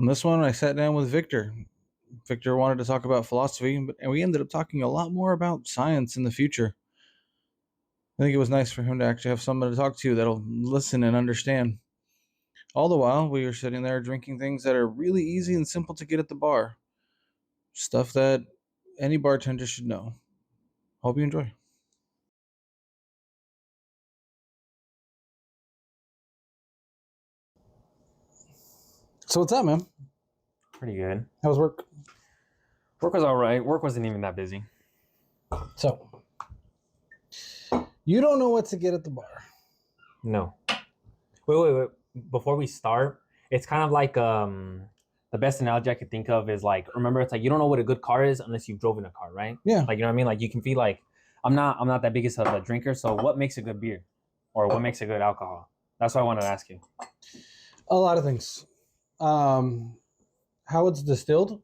On this one, I sat down with Victor. Victor wanted to talk about philosophy, and we ended up talking a lot more about science in the future. I think it was nice for him to actually have someone to talk to that'll listen and understand. All the while, we were sitting there drinking things that are really easy and simple to get at the bar. Stuff that any bartender should know. Hope you enjoy. So what's up, man? Pretty good. How was work? Work was all right. Work wasn't even that busy. So, you don't know what to get at the bar. No. Wait. Before we start, it's kind of like the best analogy I could think of is like, remember, it's like you don't know what a good car is unless you've driven a car, right? Yeah. Like, you know what I mean? Like, you can feel like I'm not that biggest of a drinker. So what makes a good beer, or what makes a good alcohol? That's what I wanted to ask you. A lot of things. How it's distilled,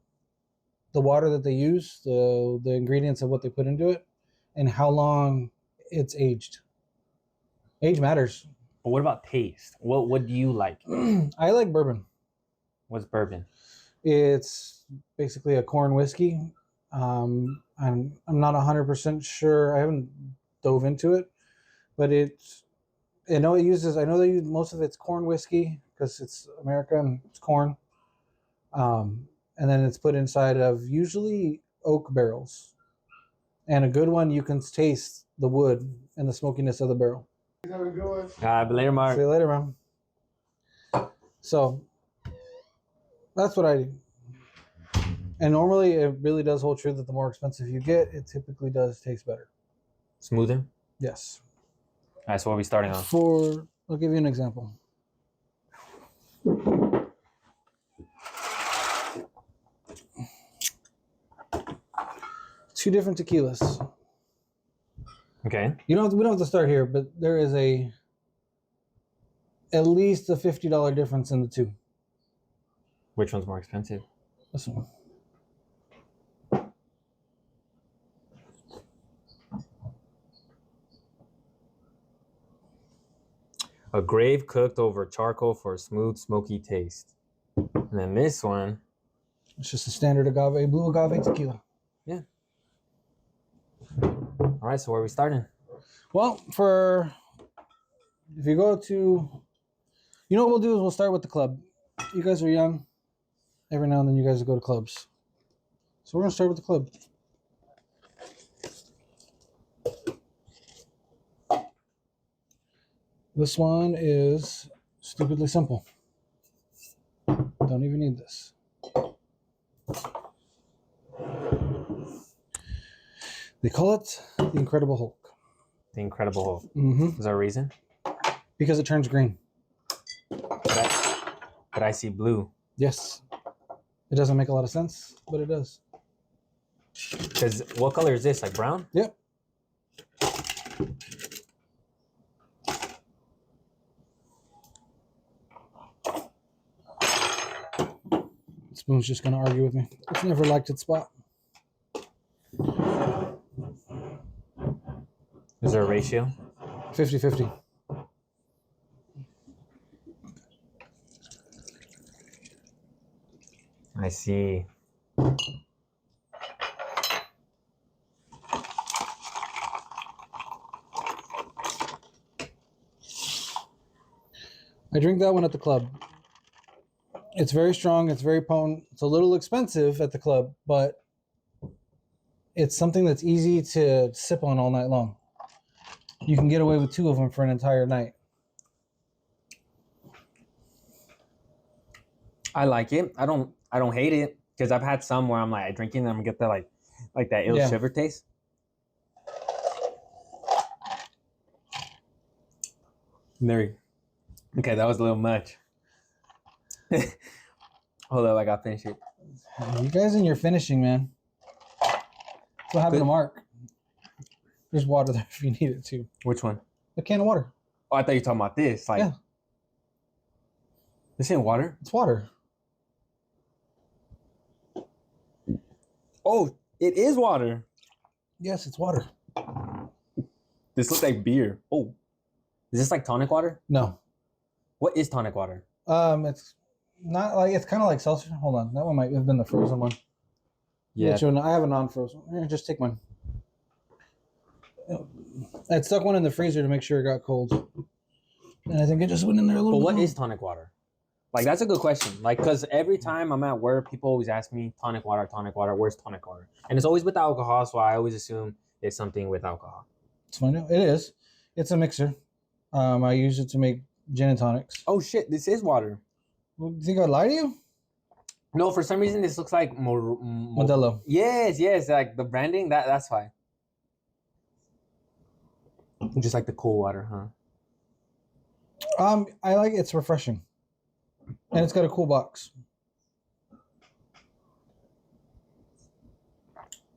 the water that they use, the ingredients of what they put into it, and how long it's aged. Age matters. But what about taste? What do you like? I like bourbon. What's bourbon? It's basically a corn whiskey. I'm not 100% sure. I haven't dove into it, but I know they use most of it's corn whiskey because it's America and it's corn. And then it's put inside of usually oak barrels. And a good one, you can taste the wood and the smokiness of the barrel. But later, Mark. See you later, man. So that's what I do. And normally it really does hold true that the more expensive you get, it typically does taste better. Smoother? Yes. All right, so what are we starting on? I'll give you an example. Two different tequilas. Okay. We don't have to start here, but there is at least a $50 difference in the two. Which one's more expensive? This one. A grave cooked over charcoal for a smooth, smoky taste. And then this one. It's just a standard blue agave tequila. Yeah. All right, so where are we starting? Well, if you go to, what we'll do is we'll start with the club. You guys are young. Every now and then you guys go to clubs. So we're going to start with the club. This one is stupidly simple. Don't even need this. They call it the Incredible Hulk. The Incredible Hulk. Mm-hmm. Is there a reason? Because it turns green. But I see blue. Yes. It doesn't make a lot of sense, but it does. Because what color is this? Like brown? Yep. Spoon's just going to argue with me. It's never liked its spot. Is there a ratio? 50-50. I see. I drink that one at the club. It's very strong. It's very potent. It's a little expensive at the club, but it's something that's easy to sip on all night long. You can get away with two of them for an entire night. I like it. I don't hate it because I've had some where I'm like drinking and I'm get that like that ill shiver taste. Okay, that was a little much. Hold up, I got to finish it. You guys and your finishing, man. That's what happened to Mark. There's water there if you need it too. Which one? A can of water. Oh, I thought you were talking about this. Like, yeah. This ain't water. It's water. Oh, it is water. Yes, it's water. This looks like beer. Oh, is this like tonic water? No. What is tonic water? It's Not like it's kind of like seltzer. Hold on, that one might have been the frozen one. Yeah. I have a non-frozen. Here, just take mine. I stuck one in the freezer to make sure it got cold, and I think it just went in there a little. But bit what more. is tonic water? Like that's a good question. Like, cause every time I'm at work, people always ask me tonic water. Where's tonic water? And it's always with alcohol, so I always assume it's something with alcohol. It's fine. It is. It's a mixer. I use it to make gin and tonics. Oh shit! This is water. Well, you think I'd lie to you? No, for some reason this looks like Modelo. Yes, like the branding. That's why. Just like the cool water, huh? I like it. It's refreshing, and it's got a cool box.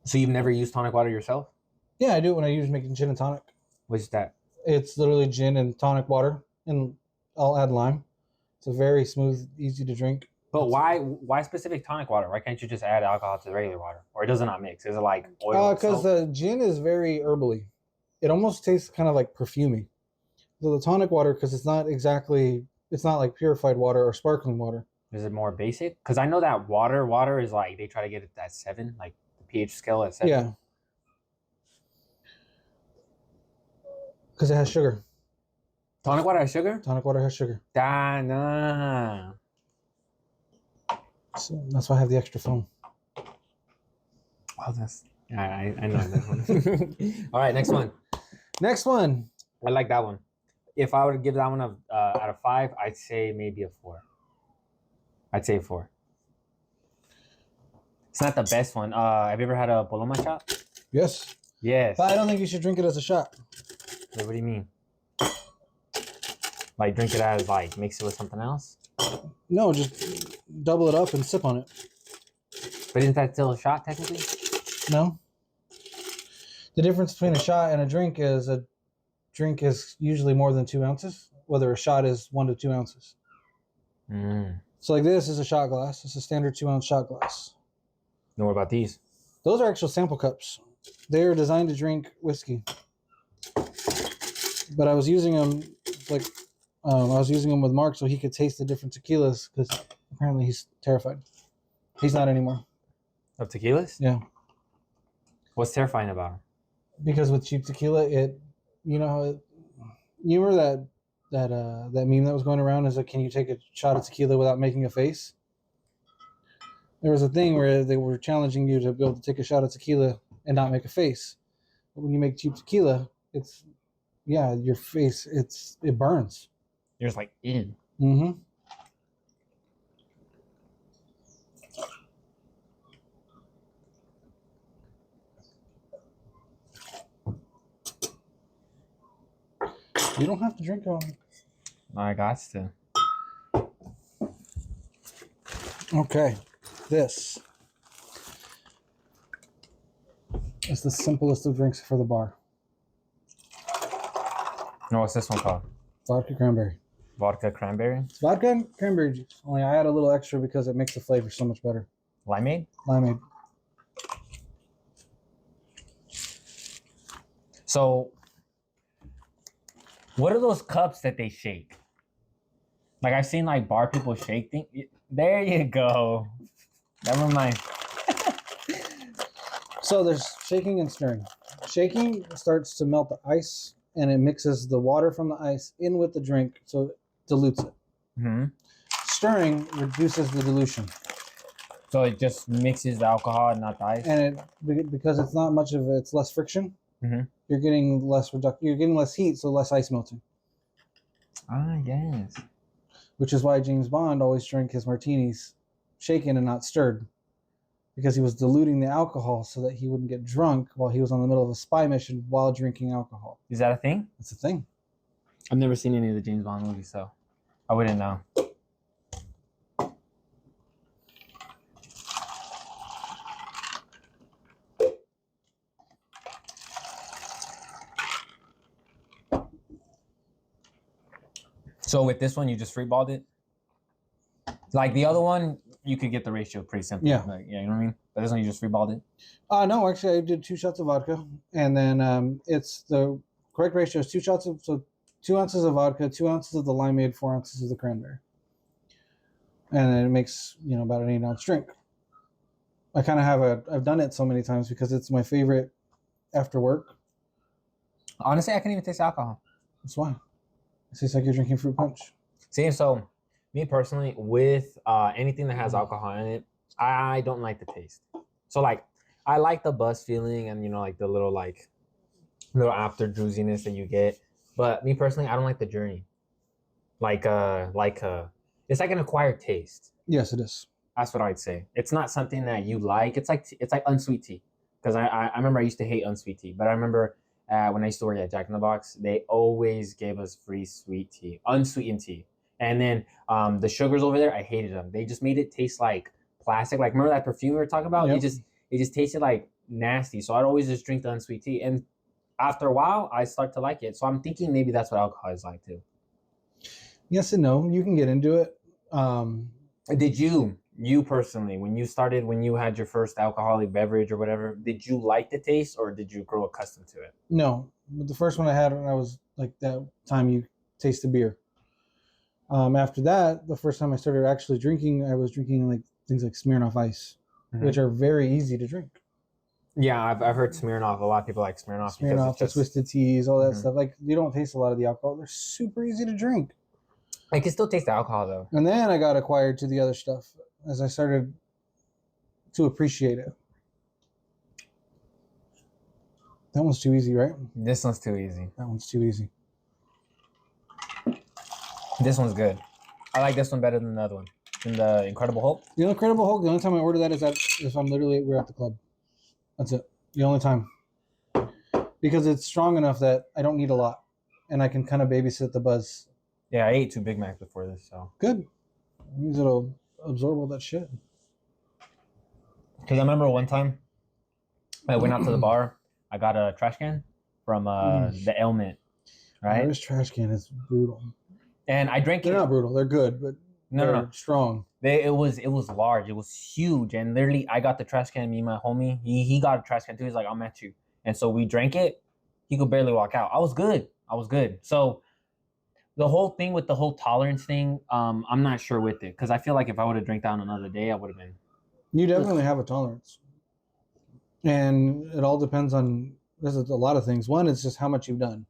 So you've never used tonic water yourself? Yeah, I do it when I use making gin and tonic. What's that? It's literally gin and tonic water, and I'll add lime. It's a very smooth, easy to drink. But why specific tonic water? Why can't you just add alcohol to the regular water? Or does it not mix? Is it like oil? Because the gin is very herbally. It almost tastes kind of like perfumey. So the tonic water, because it's not like purified water or sparkling water. Is it more basic? Because I know that water is like they try to get it at 7, like the pH scale at 7. Yeah. Because it has sugar. Tonic water has sugar? Tonic water has sugar. Nah. So that's why I have the extra foam. Oh, that's I know that one. All right, next one. Next one. I like that one. If I were to give that one out of 5, I'd say maybe a 4. I'd say 4. It's not the best one. Have you ever had a Paloma shot? Yes. Yes. But I don't think you should drink it as a shot. Wait, what do you mean? Like drink it as like mix it with something else? No, just double it up and sip on it. But isn't that still a shot technically? No. The difference between a shot and a drink is usually more than 2 ounces, whether a shot is 1 to 2 ounces. So like this is a shot glass. It's a standard 2-ounce shot glass. Know what about these? Those are actual sample cups. They are designed to drink whiskey. But I was using them with Mark so he could taste the different tequilas because apparently he's terrified. He's not anymore. Of tequilas? Yeah. What's terrifying about them? Because with cheap tequila, you remember that meme that was going around is like, can you take a shot of tequila without making a face? There was a thing where they were challenging you to be able to take a shot of tequila and not make a face. But when you make cheap tequila, your face, it burns. You're just like, ew. Mm-hmm. You don't have to drink it all. I got to. Okay, this is the simplest of drinks for the bar. No, what's this one called? Vodka cranberry. Vodka cranberry? It's vodka and cranberry juice. Only I add a little extra because it makes the flavor so much better. Limeade? Limeade. So, what are those cups that they shake? Like I've seen like bar people shake things. There you go. Never mind. So there's shaking and stirring. Shaking starts to melt the ice and it mixes the water from the ice in with the drink, so it dilutes it. Mm-hmm. Stirring reduces the dilution. So it just mixes the alcohol, not the ice. And because it's not much of it's less friction. Mm-hmm. You're getting you're getting less heat, so less ice melting. Ah, yes. Which is why James Bond always drank his martinis shaken and not stirred. Because he was diluting the alcohol so that he wouldn't get drunk while he was on the middle of a spy mission while drinking alcohol. Is that a thing? That's a thing. I've never seen any of the James Bond movies, so I wouldn't know. So with this one, you just freeballed it? Like the other one, you could get the ratio pretty simple. Yeah. Like, yeah, you know what I mean? But this one, you just freeballed it? No, actually, I did 2 shots of vodka. And then it's the correct ratio is 2 ounces of vodka, 2 ounces of the limeade, 4 ounces of the cranberry. and then it makes about an 8-ounce drink. I kind of I've done it so many times because it's my favorite after work. Honestly, I can't even taste alcohol. That's why it tastes like you're drinking fruit punch. See, so me personally, with anything that has alcohol in it, I don't like the taste. So like, I like the buzz feeling and like the little after drowsiness that you get. But me personally, I don't like the journey. It's like an acquired taste. Yes, it is. That's what I'd say. It's not something that you like. It's like unsweet tea. Because I remember I used to hate unsweet tea, but I remember when I used to work at Jack in the Box, they always gave us free sweet tea, unsweetened tea. And then the sugars over there, I hated them. They just made it taste like plastic. Like remember that perfume we were talking about? Yep. It just tasted like nasty. So I'd always just drink the unsweet tea. And after a while, I start to like it. So I'm thinking maybe that's what alcohol is like too. Yes and no. You can get into it. Did you personally, when you had your first alcoholic beverage or whatever, did you like the taste or did you grow accustomed to it? No, but the first one I had when I was like that time you taste the beer. After that, the first time I started actually drinking, I was drinking like things like Smirnoff Ice, which are very easy to drink. Yeah, I've heard Smirnoff. A lot of people like Smirnoff. Smirnoff, the Twisted Teas, all that Mhm. stuff. Like you don't taste a lot of the alcohol. They're super easy to drink. I can still taste the alcohol though. And then I got acquired to the other stuff as I started to appreciate it. That one's too easy, right? This one's too easy. That one's too easy. This one's good. I like this one better than the other one. Than the Incredible Hulk. The Incredible Hulk, the only time I order that is if we're at the club. That's it. The only time. Because it's strong enough that I don't need a lot. And I can kind of babysit the buzz. Yeah, I ate 2 Big Macs before this, so. Good. It means it'll absorb all that shit. Because I remember one time I went out to the bar. I got a trash can from the Ailment, right? This trash can is brutal. And I drank They're it. not brutal. They're good, but they're strong. It was large. It was huge. And literally, I got the trash can. Me and my homie, he got a trash can too. He's like, I'm at you. And so we drank it. He could barely walk out. I was good. So the whole thing with the whole tolerance thing, I'm not sure with it. Because I feel like if I would have drank that on another day, I would have been. You definitely have a tolerance. And it all depends on, there's a lot of things. One, it's just how much you've done.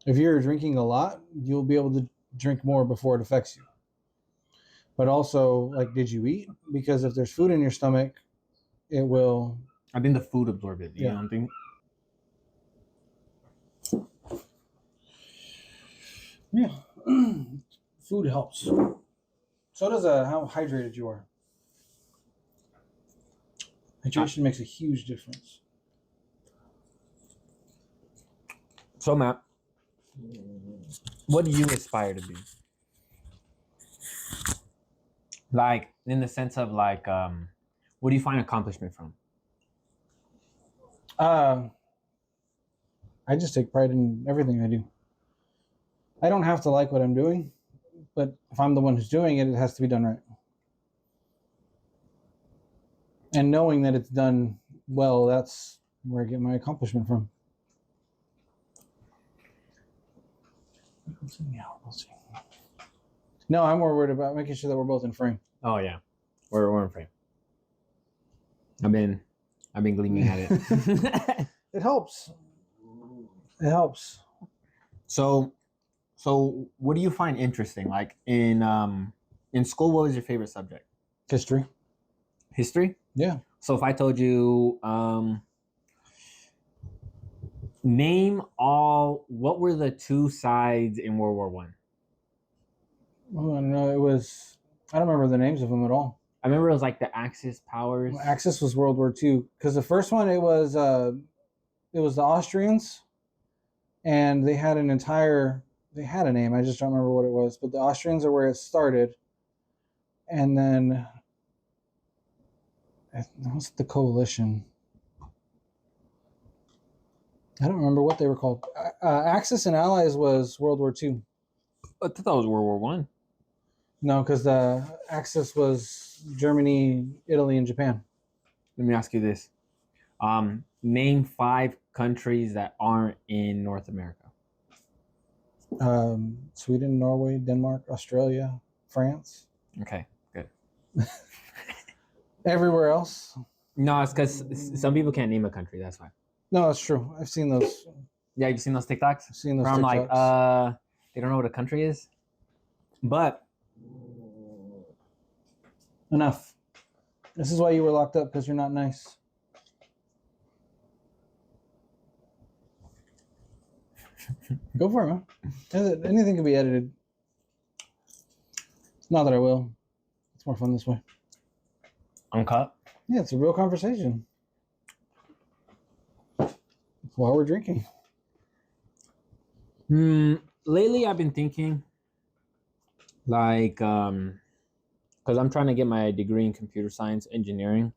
If you're drinking a lot, you'll be able to drink more before it affects you. But also, like, did you eat? Because if there's food in your stomach, it will. I think the food absorbed it. You Yeah. know what I'm thinking? Yeah. Food helps. So does how hydrated you are. Hydration makes a huge difference. So, Matt, what do you aspire to be? Like, in the sense of like, what do you find accomplishment from? I just take pride in everything I do. I don't have to like what I'm doing, but if I'm the one who's doing it, it has to be done right. And knowing that it's done well, that's where I get my accomplishment from. No, I'm more worried about making sure that we're both in frame. Oh yeah, we're in frame. I've been gleaming at it. It helps. It helps. So what do you find interesting? Like in school, what was your favorite subject? History. History? Yeah. So if I told you, name what were the 2 sides in World War One? Oh no, I don't remember the names of them at all. I remember it was like the Axis powers. Well, Axis was World War II because the first one it was the Austrians, and they had a name. I just don't remember what it was. But the Austrians are where it started, and then that was the coalition. I don't remember what they were called. Axis and Allies was World War II. I thought that was World War One. No, because the Axis was Germany, Italy, and Japan. Let me ask you this: name 5 countries that aren't in North America. Sweden, Norway, Denmark, Australia, France. Okay, Everywhere else. No, it's because some people can't name a country. That's why. No, that's true. I've seen those. Yeah, you've seen those TikToks? I've seen those Where I'm like, TikToks. they don't know what a country is. But Enough. This is why you were locked up, because you're not nice. Go for it, man. Anything can be edited. Not that I will. It's more fun this way. uncut. Yeah, it's a real conversation. While we're drinking. Lately, I've been thinking, like, because I'm trying to get my degree in computer science engineering,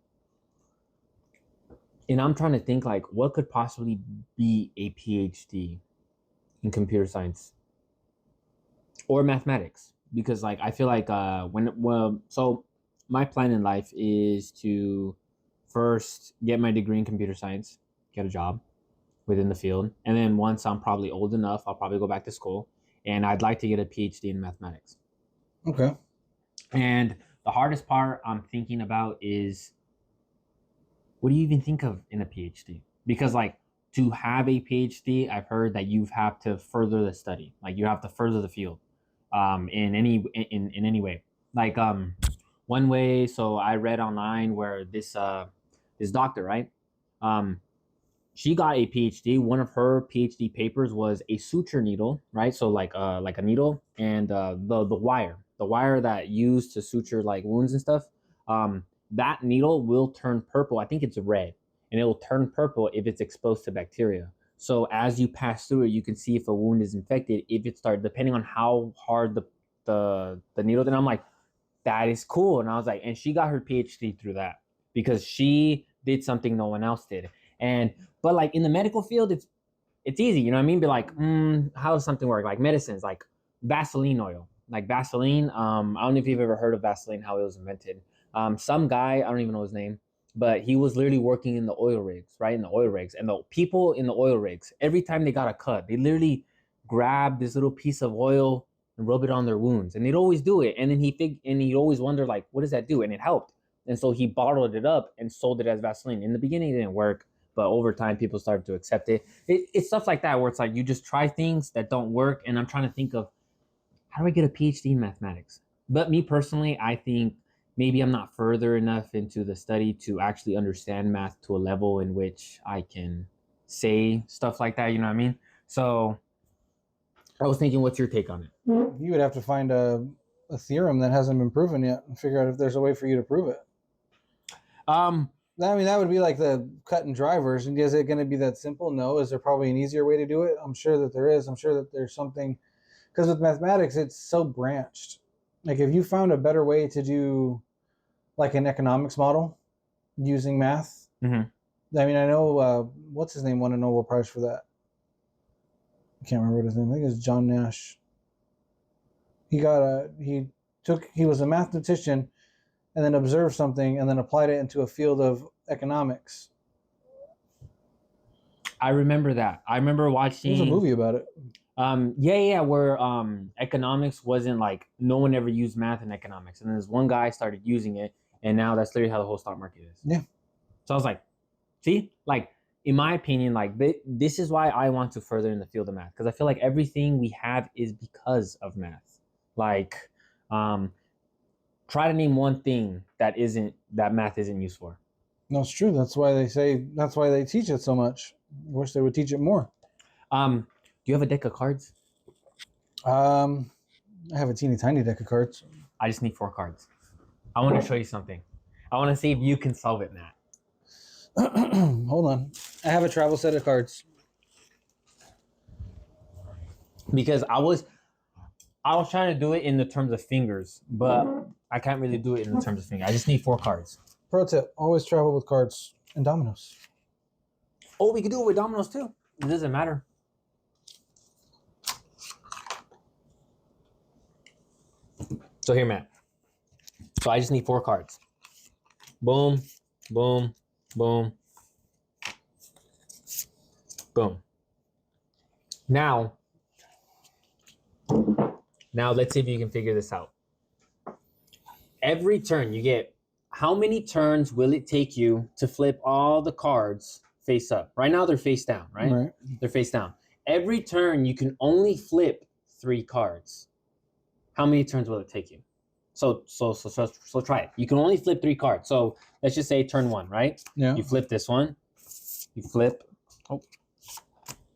and I'm trying to think like, what could possibly be a PhD in computer science or mathematics? Because like I feel like so my plan in life is to first get my degree in computer science, get a job within the field, and then once I'm probably old enough, I'll probably go back to school, and I'd like to get a PhD in mathematics. Okay. And the hardest part I'm thinking about is, what do you even think of in a PhD? Because like, to have a PhD, I've heard that you have to further the study, like you have to further the field, in any way. Like one way, so I read online where this doctor, right? She got a PhD. One of her PhD papers was a suture needle, right? So like a needle and the wire that used to suture like wounds and stuff. That needle will turn purple. I think it's red, and it will turn purple if it's exposed to bacteria. So as you pass through it, you can see if a wound is infected. If it starts, depending on how hard the needle. Then I'm like, that is cool. And I was like, and she got her PhD through that because she did something no one else did. And but like in the medical field, it's easy, you know what I mean? Be like, how does something work? Like medicines, like Vaseline oil, like Vaseline. I don't know if you've ever heard of Vaseline, how it was invented. Some guy, I don't even know his name, but he was literally working in the oil rigs, right? In the oil rigs, and the people in the oil rigs, every time they got a cut, they literally grabbed this little piece of oil and rub it on their wounds, and they'd always do it. And then he'd always wonder like, what does that do? And it helped. And so he bottled it up and sold it as Vaseline. In the beginning, it didn't work, but over time, people started to accept it. It's stuff like that where it's like you just try things that don't work. And I'm trying to think of, how do I get a PhD in mathematics? But me personally, I think maybe I'm not further enough into the study to actually understand math to a level in which I can say stuff like that. You know what I mean? So I was thinking, what's your take on it? You would have to find a theorem that hasn't been proven yet and figure out if there's a way for you to prove it. I mean, that would be like the cut and dry version. Is it going to be that simple? No. Is there probably an easier way to do it? I'm sure that there is. I'm sure that there's something, because with mathematics, it's so branched. Like if you found a better way to do like an economics model using math, I mean, I know, what's his name won a Nobel Prize for that. I can't remember what his name. I think it's John Nash. He was a mathematician and then observed something and then applied it into a field of economics. I remember that. I remember watching. There's a movie about it. Where economics wasn't like, no one ever used math in economics, and then this one guy started using it, and now that's literally how the whole stock market is. Yeah. So I was like, see, like in my opinion, like this is why I want to further in the field of math, because I feel like everything we have is because of math. Like, try to name one thing that math isn't used for. No, it's true. That's why they teach it so much. I wish they would teach it more. Do you have a deck of cards? I have a teeny tiny deck of cards. I just need 4 cards. I want to show you something. I want to see if you can solve it, Matt. Hold on. I have a travel set of cards. Because I was trying to do it in the terms of fingers, but I can't really do it in the terms of fingers. I just need 4 cards. Pro tip: always travel with cards and dominoes. Oh, we could do it with dominoes too. It doesn't matter. So here, Matt. So I just need 4 cards. Boom, boom, boom, boom. Now let's see if you can figure this out. every turn you get, how many turns will it take you to flip all the cards face up? Right now they're face down, right? Right. They're face down. Every turn you can only flip 3 cards. How many turns will it take you? So try it. You can only flip 3 cards. So let's just say turn 1, right? Yeah. You flip this one. You flip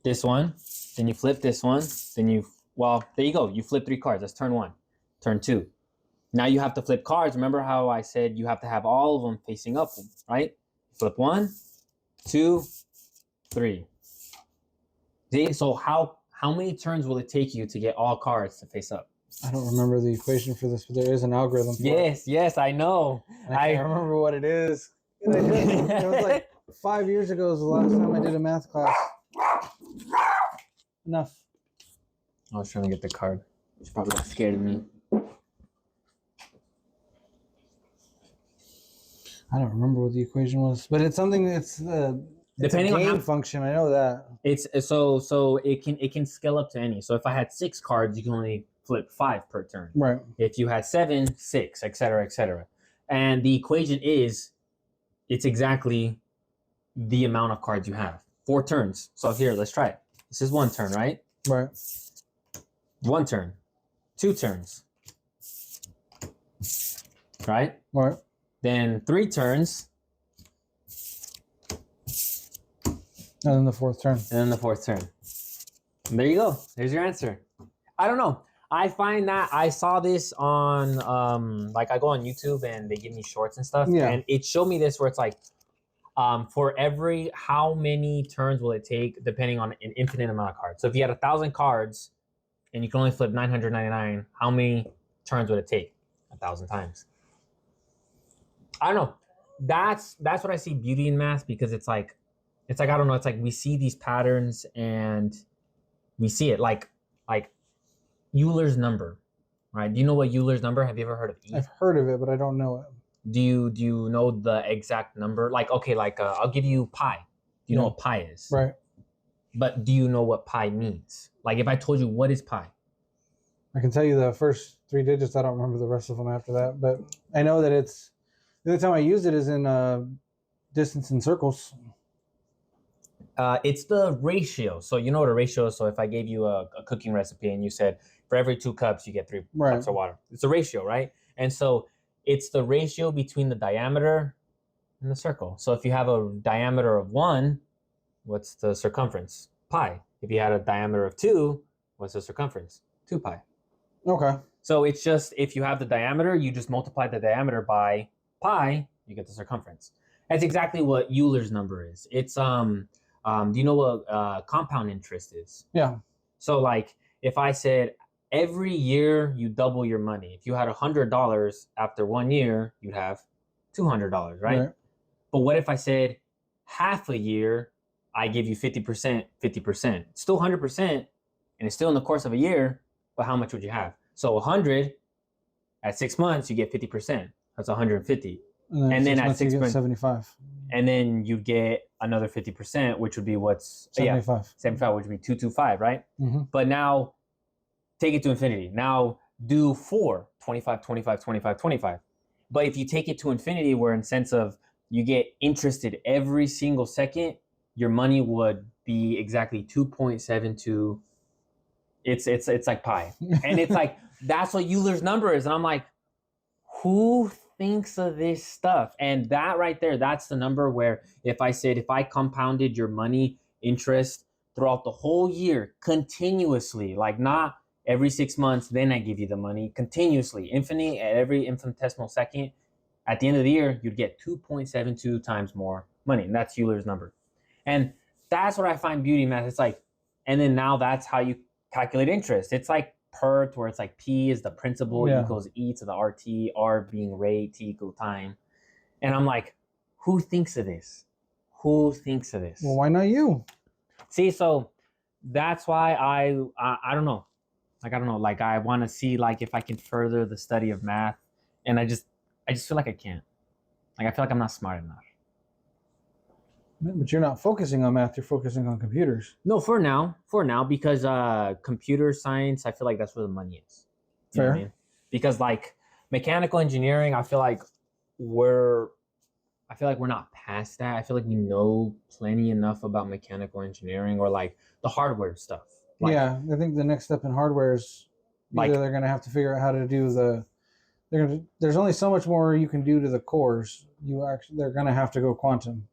this one. Then you flip this one. Then there you go. You flip 3 cards. That's turn 1. Turn 2. Now you have to flip cards. Remember how I said you have to have all of them facing up, right? Flip 1, 2, 3. See? So how many turns will it take you to get all cards to face up? I don't remember the equation for this, but there is an algorithm for it. Yes, I know. I can't remember what it is. It was like 5 years ago was the last time I did a math class. Enough. I was trying to get the card. She's probably scared of me. I don't remember what the equation was, but it's something. It's Depending a on gain how function. I know that. it's so it can scale up to any. So if I had 6 cards, you can only flip 5 per turn. Right. If you had 7, 6, etc., etc. And the equation is, it's exactly the amount of cards you have. 4 turns. So here, let's try it. This is 1 turn, right? Right. 1 turn, 2 turns, right? Right. Then 3 turns, And then the 4th turn. and then the 4th turn. And there you go. There's your answer. I don't know. I find that I saw this on like I go on YouTube and they give me shorts and stuff. Yeah. And it showed me this where it's like for every how many turns will it take depending on an infinite amount of cards. So if you had 1,000 cards and you can only flip 999, how many turns would it take? 1,000 times. I don't know. That's what I see beauty in math, because it's like I don't know, it's like we see these patterns and we see it like Euler's number, right? Do you know what Euler's number? Have you ever heard of E? I've heard of it, but I don't know it. Do you know the exact number? Like, okay, I'll give you pi. Do you know what pi is? Right. But do you know what pi means? Like if I told you, what is pi? I can tell you the first 3 digits. I don't remember the rest of them after that, but I know that it's the only time I used it is in distance in circles. It's the ratio. So you know what a ratio is. So if I gave you a cooking recipe and you said for every 2 cups you get 3 Right. cups of water, it's a ratio, right? And so it's the ratio between the diameter and the circle. So if you have a diameter of 1, what's the circumference? Pi. If you had a diameter of 2, what's the circumference? 2 pi. Okay. So it's just, if you have the diameter, you just multiply the diameter by pi, you get the circumference. That's exactly what Euler's number is. It's do you know what compound interest is? Yeah. So like if I said every year you double your money. If you had $100 after 1 year, you'd have $200, right? But what if I said half a year, I give you 50%, 50%. It's still 100%, and it's still in the course of a year, but how much would you have? So 100 at 6 months, you get 50%. That's 150. And then at 6 months, 75. And then you get another 50%, which would be 75. 75, which would be 225, right? Mm-hmm. But now take it to infinity. Now do 4, 25, 25, 25, 25. But if you take it to infinity, where in sense of you get interested every single second, your money would be exactly 2.72. It's like pi. And it's like, that's what Euler's number is. And I'm like, who thinks of this stuff? And that right there, that's the number where if I compounded your money interest throughout the whole year continuously, like not every 6 months, then I give you the money continuously, infinity at every infinitesimal second, at the end of the year, you'd get 2.72 times more money. And that's Euler's number. And that's what I find beauty in math. It's like, and then now that's how you calculate interest. It's like PERT, where it's like P is the principal equals E to the RT, R being rate, T equal time. And I'm like, who thinks of this? Who thinks of this? Well, why not you? See, so that's why I don't know. Like, I don't know. Like, I want to see like if I can further the study of math. And I just feel like I can't. Like, I feel like I'm not smart enough. But you're not focusing on math. You're focusing on computers. No, for now, because computer science, I feel like that's where the money is. You know what I mean? Because like Mechanical engineering, I feel like we're not past that. I feel like we know plenty enough about mechanical engineering or like the hardware stuff. Like, yeah, I think the next step in hardware is either like they're going to have to figure out how to do the. There's only so much more you can do to the cores. They're going to have to go quantum.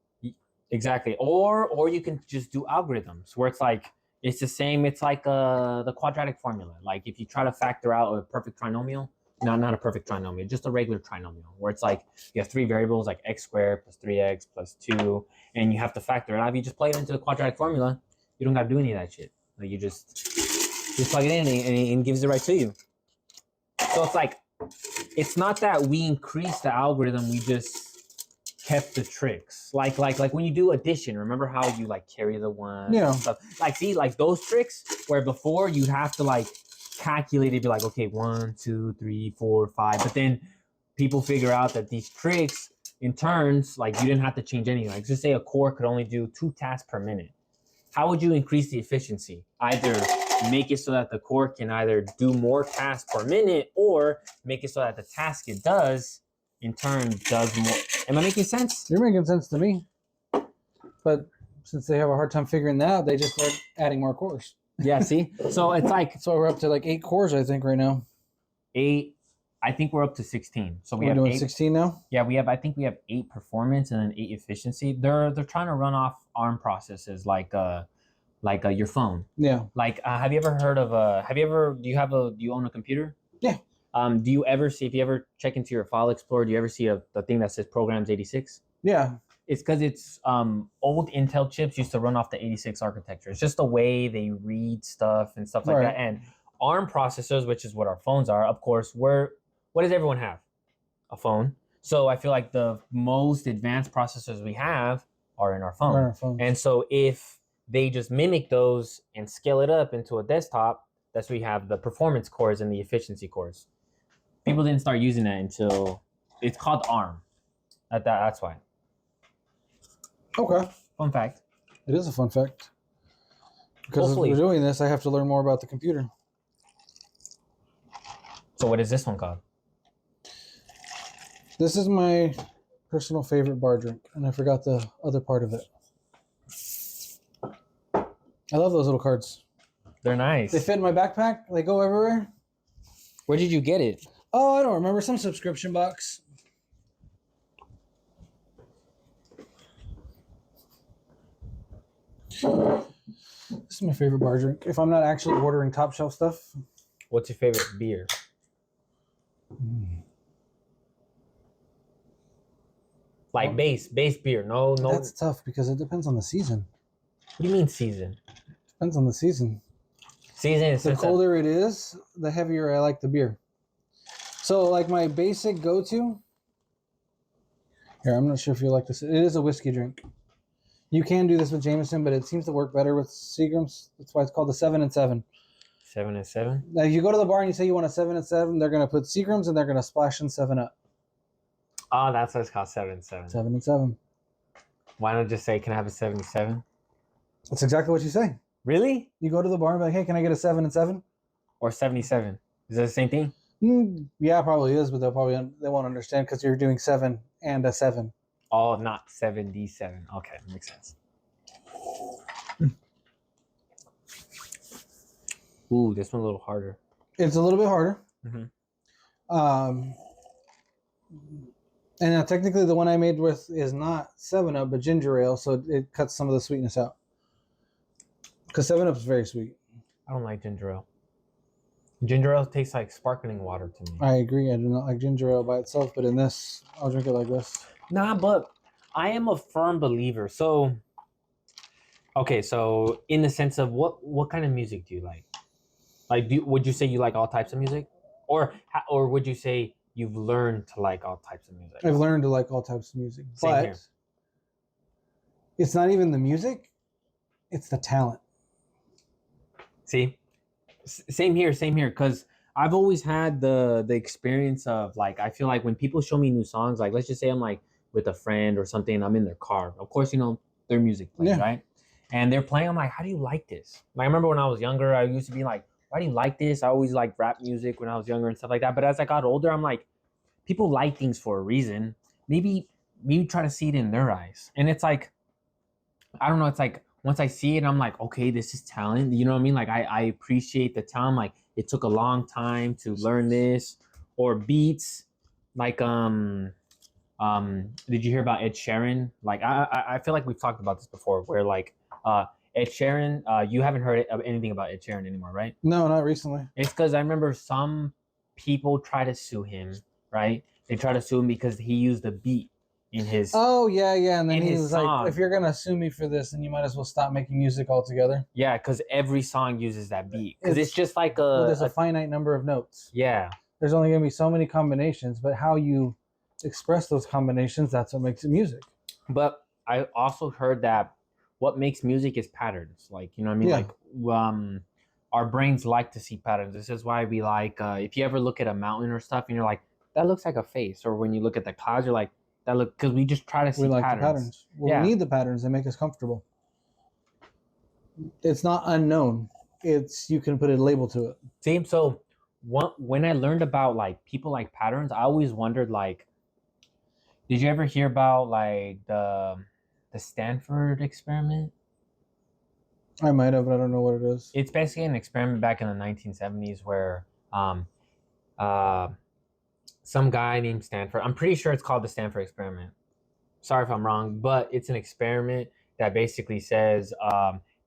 exactly. Or you can just do algorithms where it's like it's the same. It's like the quadratic formula. Like if you try to factor out a perfect trinomial, not a perfect trinomial, just a regular trinomial, where it's like you have three variables like x squared plus 3x plus 2, and you have to factor it out. If you just plug it into the quadratic formula, you don't got to do any of that shit. Like you just plug it in and it gives it right to you. So it's like, it's not that we increased the algorithm, we just kept the tricks. Like when you do addition, remember how you like carry the one? Yeah. Stuff? Like see, like those tricks where before you'd have to like calculate it, be like, okay, 1, 2, 3, 4, 5. But then people figure out that these tricks in turns, like you didn't have to change anything. Like just say a core could only do 2 tasks per minute. How would you increase the efficiency? Either make it so that the core can either do more tasks per minute or make it so that the task it does in turn does more. Am I making sense? You're making sense to me. But since they have a hard time figuring that out, they just start adding more cores. Yeah, see? So it's like So we're up to like 8 cores, I think, right now. 8. I think we're up to 16. So we We're have doing 8. 16 now? Yeah, I think we have 8 performance and then 8 efficiency. They're trying to run off ARM processes like your phone. Yeah. Like have you ever heard of do you own a computer? Yeah. Do you ever see, if you ever check into your file explorer, do you ever see the thing that says programs 86? Yeah. It's because it's old Intel chips used to run off the 86 architecture. It's just the way they read stuff and stuff like Right. that. And ARM processors, which is what our phones are, of course, what does everyone have? A phone. So I feel like the most advanced processors we have are in our phone. On our phones. And so if they just mimic those and scale it up into a desktop, that's where you have the performance cores and the efficiency cores. People didn't start using that until it's called ARM. That's why. Okay. Fun fact. It is a fun fact. Because Hopefully. if we're doing this, I have to learn more about the computer. So what is this one called? This is my personal favorite bar drink, and I forgot the other part of it. I love those little cards. They're nice. They fit in my backpack. They go everywhere. Where did you get it? Oh, I don't remember. Some subscription box. This is my favorite bar drink. If I'm not actually ordering top shelf stuff. What's your favorite beer? Like base beer. No. That's tough because it depends on the season. What do you mean season? Depends on the season. Season is The colder it is, the heavier I like the beer. So, like my basic go-to. Here, I'm not sure if you like this. It is a whiskey drink. You can do this with Jameson, but it seems to work better with Seagram's. That's why it's called the 7 and 7. 7 and 7. Now, if you go to the bar and you say you want a 7 and 7, they're going to put Seagram's and they're going to splash in 7 Up. Oh, that's why it's called 7 and 7. 7 and 7. Why not just say, can I have a 77? That's exactly what you say. Really? You go to the bar and be like, hey, can I get a 7 and 7? Or 77? Is that the same thing? Yeah, probably is, but they won't understand because you're doing 7 and a 7. Oh, not 77. Okay, makes sense. Ooh, this one's a little harder. It's a little bit harder. Mm-hmm. And now technically the one I made with is not 7-Up, but ginger ale, so it cuts some of the sweetness out. Because 7-Up is very sweet. I don't like ginger ale. Ginger ale tastes like sparkling water to me. I agree. I do not like ginger ale by itself, but in this, I'll drink it like this. Nah, but I am a firm believer. So, okay, so in the sense of what kind of music do you like? Like, would you say you like all types of music, or would you say you've learned to like all types of music? I've learned to like all types of music, Same but here. It's not even the music; it's the talent. See, same here, because I've always had the experience of like, I feel like when people show me new songs, like let's just say I'm like with a friend or something, I'm in their car. Of course, their music playing, Yeah. right? And they're playing. I'm like, how do you like this? Like, I remember when I was younger, I used to be like, why do you like this? I always like rap music when I was younger and stuff like that. But as I got older, I'm like, people like things for a reason. Maybe try to see it in their eyes. And it's like, I don't know, it's like once I see it, I'm like, okay, this is talent. You know what I mean? Like I appreciate the talent. Like it took a long time to learn this. Or beats, like did you hear about Ed Sheeran? Like I feel like we've talked about this before, where like Ed Sheeran, you haven't heard anything about Ed Sheeran anymore, right? No, not recently. It's because I remember some people try to sue him, right? They try to sue him because he used a beat in his. Oh yeah, yeah. And then In he his was song. like, "If you're gonna sue me for this, then you might as well stop making music altogether." Yeah, because every song uses that beat. Because it's just like Well, there's a finite number of notes. yeah. There's only gonna be so many combinations, but how you express those combinations, that's what makes it music. But I also heard that what makes music is patterns. Like, you know what I mean? Yeah. Like our brains like to see patterns. This is why we like if you ever look at a mountain or stuff and you're like, that looks like a face. Or when you look at the clouds, you're like, that look, because we just try to see We like patterns. the patterns. Well, Yeah. we need the patterns. They make us comfortable. It's not unknown. It's you can put a label to it. Same. So when I learned about like people like patterns, I always wondered like, did you ever hear about like the Stanford experiment? I might have, but I don't know what it is. It's basically an experiment back in the 1970s where some guy named Stanford, I'm pretty sure it's called the Stanford experiment. Sorry if I'm wrong, but it's an experiment that basically says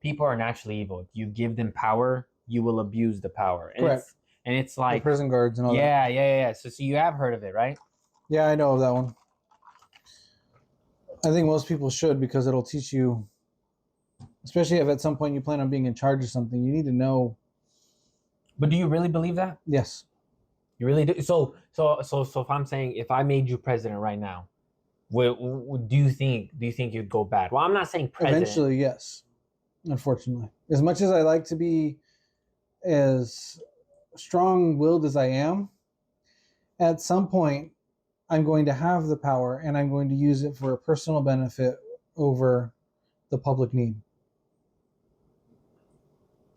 people are naturally evil. If you give them power, you will abuse the power. And Correct. It's The like prison guards and all that. yeah. So you have heard of it, right? Yeah, I know of that one. I think most people should because it'll teach you, especially if at some point you plan on being in charge of something, you need to know. But do you really believe that? Yes. You really do. So if I'm saying if I made you president right now, do you think you'd go bad? Well, I'm not saying president. Eventually, yes. Unfortunately, as much as I like to be as strong-willed as I am, at some point I'm going to have the power and I'm going to use it for a personal benefit over the public need.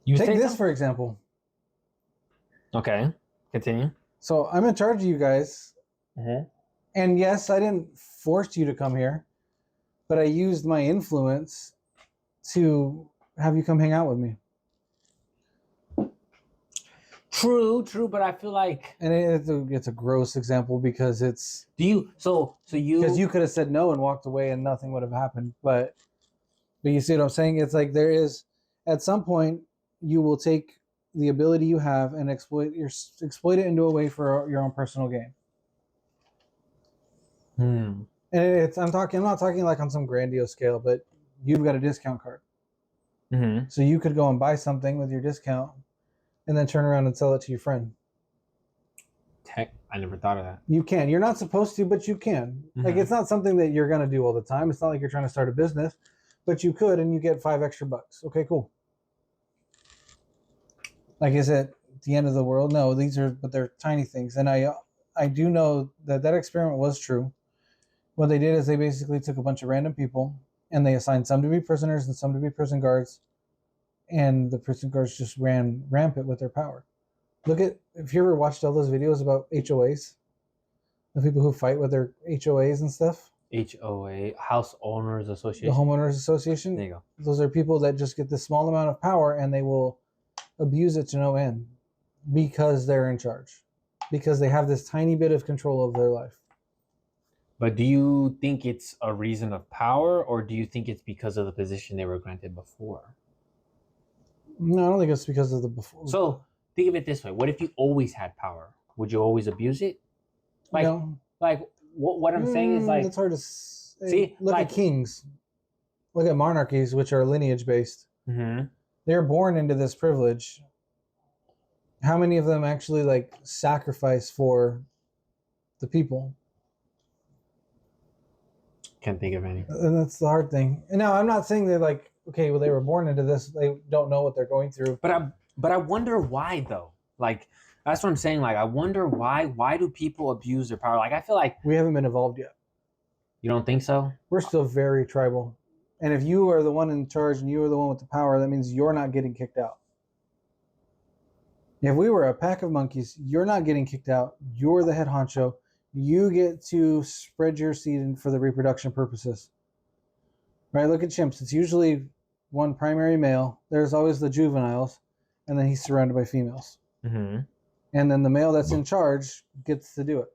You Take think this so? for example. Okay, continue. So I'm in charge of you guys. Mm-hmm. And yes, I didn't force you to come here, but I used my influence to have you come hang out with me. True, but I feel like And it's a gross example because it's because you could have said no and walked away and nothing would have happened. But you see what I'm saying? It's like there is at some point you will take the ability you have and exploit it into a way for your own personal gain. And I'm not talking like on some grandiose scale, but you've got a discount card. Mm-hmm. So you could go and buy something with your discount and then turn around and sell it to your friend. Heck, I never thought of that. You can. You're not supposed to, but you can. Mm-hmm. Like it's not something that you're going to do all the time. It's not like you're trying to start a business, but you could and you get $5 extra. Okay, cool. Like is it the end of the world? No, but they're tiny things. And I do know that experiment was true. What they did is they basically took a bunch of random people and they assigned some to be prisoners and some to be prison guards. And the prison guards just ran rampant with their power. If you ever watched all those videos about HOAs, the people who fight with their HOAs and stuff. HOA, House Owners Association. The Homeowners Association. There you go. Those are people that just get this small amount of power and they will abuse it to no end because they're in charge. Because they have this tiny bit of control of their life. But do you think it's a reason of power, or do you think it's because of the position they were granted before? No, I don't think it's because of the before. So think of it this way: what if you always had power? Would you always abuse it? Like, no. like what I'm saying is like it's hard to say. See, look like- at kings. Look at monarchies, which are lineage based. Mm-hmm. They're born into this privilege. How many of them actually like sacrifice for the people? Can't think of any. And that's the hard thing. And now I'm not saying they're like, okay, well they were born into this. They don't know what they're going through. But I wonder why though. Like that's what I'm saying. Like I wonder why. Why do people abuse their power? Like I feel like We haven't been evolved yet. you don't think so. We're still very tribal. And if you are the one in charge and you are the one with the power, that means you're not getting kicked out. If we were a pack of monkeys, you're not getting kicked out. You're the head honcho. you get to spread your seed for the reproduction purposes. Right? Look at chimps. It's usually one primary male. There's always the juveniles, and then he's surrounded by females. Mm-hmm. And then the male that's in charge gets to do it.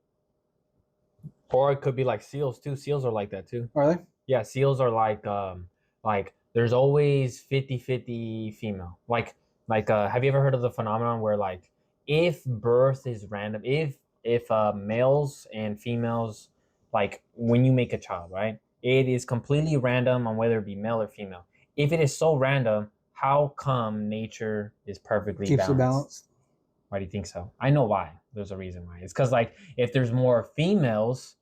Or it could be like seals too. Seals are like that too. Are they? Yeah, seals are like there's always 50-50 female. Have you ever heard of the phenomenon where like if birth is random, if males and females, like when you make a child, right? It is completely random on whether it be male or female. If it is so random, how come nature is perfectly Keeps it balanced. Why do you think so? I know why. There's a reason why. It's because like if there's more females,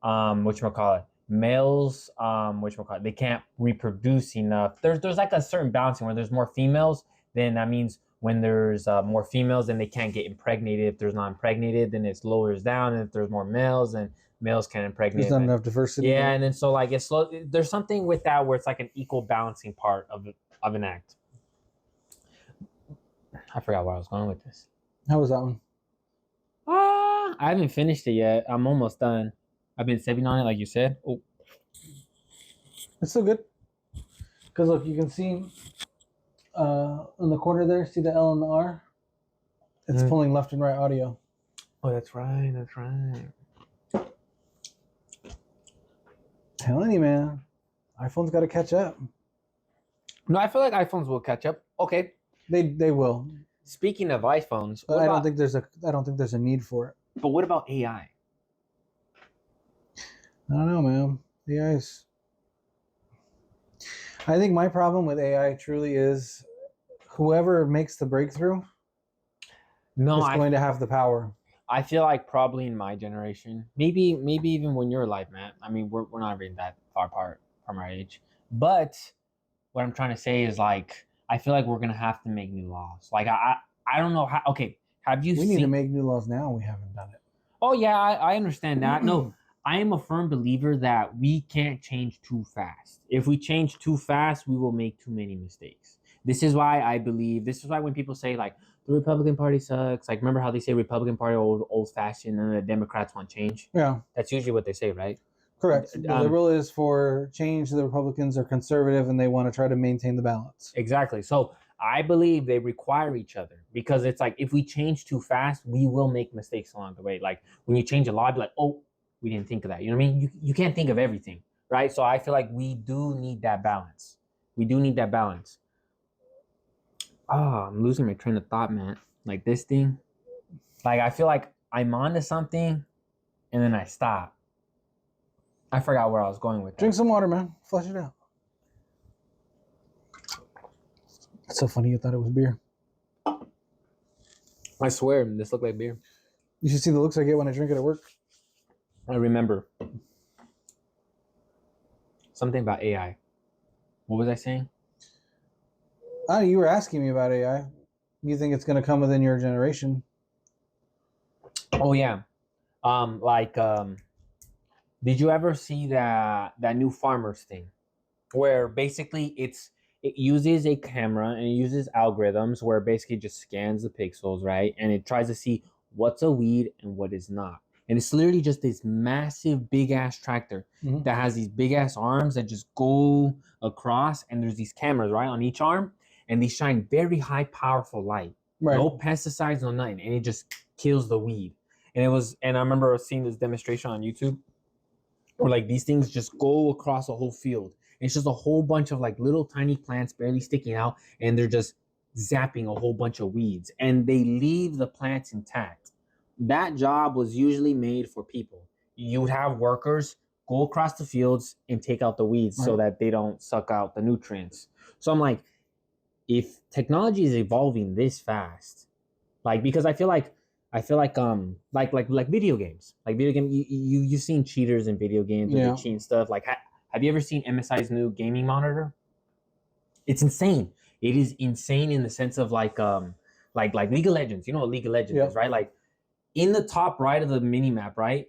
whatchamacallit, males, whatchamacallit, they can't reproduce enough. There's like a certain balancing where there's more females, then that means when there's more females, then they can't get impregnated. If there's not impregnated, then it lowers down. And if there's more males, then males can impregnate. There's not enough diversity. Yeah, and then so like it's slow. There's something with that where it's like an equal balancing part of an act. I forgot where I was going with this. How was that one? I haven't finished it yet. I'm almost done. I've been sipping on it, like you said. Oh, it's still good. Because look, you can see in the corner there, see the L and the R? It's pulling left and right audio. Oh, that's right. That's right. Telling you, man. iPhone's got to catch up. No, I feel like iPhones will catch up. Okay. They will. Speaking of iPhones, but I don't think there's a need for it. But what about AI? I don't know, man. I think my problem with AI truly is whoever makes the breakthrough is going to have the power. I feel like probably in my generation, maybe even when you're alive, man. I mean, we're not really that far apart from our age. But what I'm trying to say is like I feel like we're gonna have to make new laws. Like I don't know how. Okay, have you? We need to make new laws now. We haven't done it. Oh yeah, I understand that. No, I am a firm believer that we can't change too fast. If we change too fast, we will make too many mistakes. This is why I believe. This is why when people say like the Republican Party sucks, like remember how they say Republican Party old fashioned and the Democrats want change? Yeah, that's usually what they say, right? Correct. The liberal is for change. The Republicans are conservative, and they want to try to maintain the balance. Exactly. So I believe they require each other because it's like if we change too fast, we will make mistakes along the way. Like when you change a law, be like, oh, we didn't think of that. You know what I mean? You can't think of everything, right? So I feel like we do need that balance. We do need that balance. I'm losing my train of thought, man. Like this thing, like I feel like I'm onto something, and then I stop. I forgot where I was going with that. Drink some water, man. Flush it out. It's so funny you thought it was beer. I swear, this looked like beer. You should see the looks I get when I drink it at work. I remember. Something about AI. What was I saying? You were asking me about AI. You think it's going to come within your generation? Oh, yeah. Did you ever see that new farmers thing where basically it uses a camera and it uses algorithms where it basically just scans the pixels, right? And it tries to see what's a weed and what is not. And it's literally just this massive big ass tractor that has these big ass arms that just go across, and there's these cameras right on each arm, and they shine very high powerful light. Right. No pesticides, no nothing, and it just kills the weed. And I remember seeing this demonstration on YouTube where like these things just go across a whole field. And it's just a whole bunch of like little tiny plants barely sticking out, and they're just zapping a whole bunch of weeds, and they leave the plants intact. That job was usually made for people. You would have workers go across the fields and take out the weeds so that they don't suck out the nutrients. So I'm like, if technology is evolving this fast, like because I feel like video games, you've seen cheaters in video games and they cheat and stuff. Like, have you ever seen MSI's new gaming monitor? It's insane. It is insane in the sense of like League of Legends. You know what League of Legends is, right? Like in the top right of the mini map, right?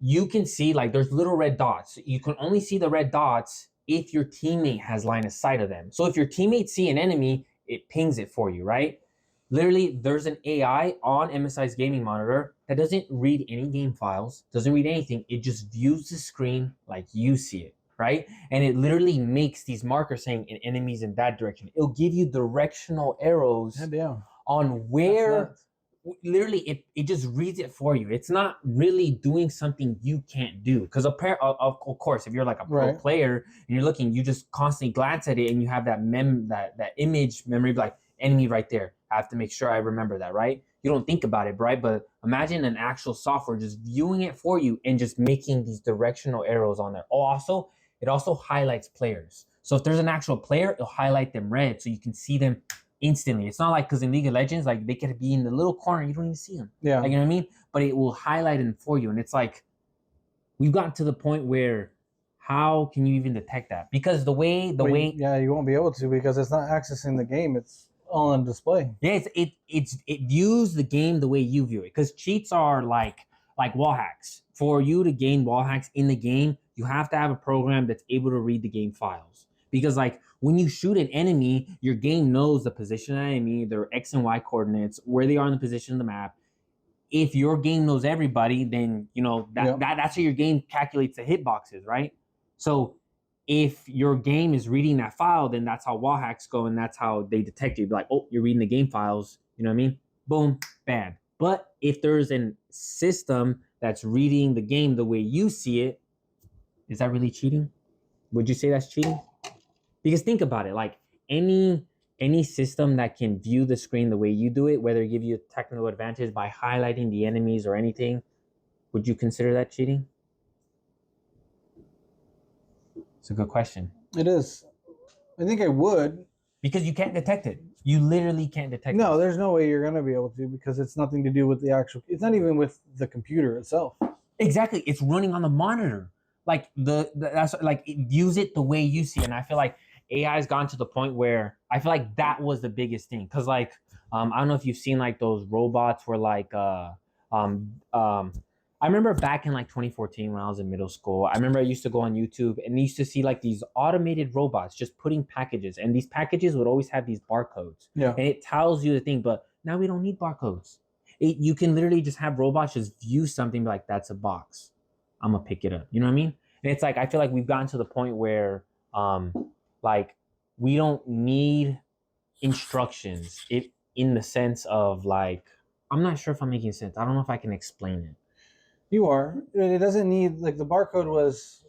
You can see like there's little red dots. You can only see the red dots if your teammate has line of sight of them. So if your teammates see an enemy, it pings it for you, right? Literally, there's an AI on MSI's gaming monitor that doesn't read any game files, doesn't read anything. It just views the screen like you see it, right? And it literally makes these markers saying enemies in that direction. It'll give you directional arrows on where. Literally, it just reads it for you. It's not really doing something you can't do. Because of course, if you're like a pro player and you're looking, you just constantly glance at it and you have that that image memory, like enemy right there. I have to make sure I remember that, right? You don't think about it, right? But imagine an actual software just viewing it for you and just making these directional arrows on there. Also, it also highlights players. So if there's an actual player, it'll highlight them red so you can see them instantly. It's not like, because in League of Legends, like they could be in the little corner, you don't even see them. Yeah. Like, you know what I mean? But it will highlight them for you. And it's like, we've gotten to the point where how can you even detect that? Because the way yeah, you won't be able to, because it's not accessing the game. It's all on display. Yeah, it views the game the way you view it. Because cheats are like wall hacks. For you to gain wall hacks in the game, you have to have a program that's able to read the game files. Because like when you shoot an enemy, your game knows the position of the enemy, their X and Y coordinates, where they are in the position of the map. If your game knows everybody, then you know that's how your game calculates the hitboxes, right? So if your game is reading that file, then that's how wall hacks go, and that's how they detect you. Be like, oh, you're reading the game files. You know what I mean? Boom, bad. But if there's a system that's reading the game the way you see it, is that really cheating? Would you say that's cheating? Because think about it, like any system that can view the screen the way you do it, whether it give you a technical advantage by highlighting the enemies or anything, would you consider that cheating? It's a good question. It is. I think I would. Because you can't detect it. You literally can't detect it. No, there's no way you're going to be able to, because it's nothing to do with the actual. It's not even with the computer itself. Exactly. It's running on the monitor. Like that's like it views it the way you see it. And I feel like AI has gone to the point where I feel like that was the biggest thing. Cause like I don't know if you've seen like those robots where like I remember back in like 2014 when I was in middle school, I remember I used to go on YouTube and I used to see like these automated robots just putting packages, and these packages would always have these barcodes. Yeah. And it tells you the thing, but now we don't need barcodes. You can literally just have robots just view something, be like, that's a box. I'm gonna pick it up. You know what I mean? And it's like, I feel like we've gotten to the point where like we don't need instructions in the sense of like, I'm not sure if I'm making sense. I don't know if I can explain it. You are. It doesn't need, like, the barcode was,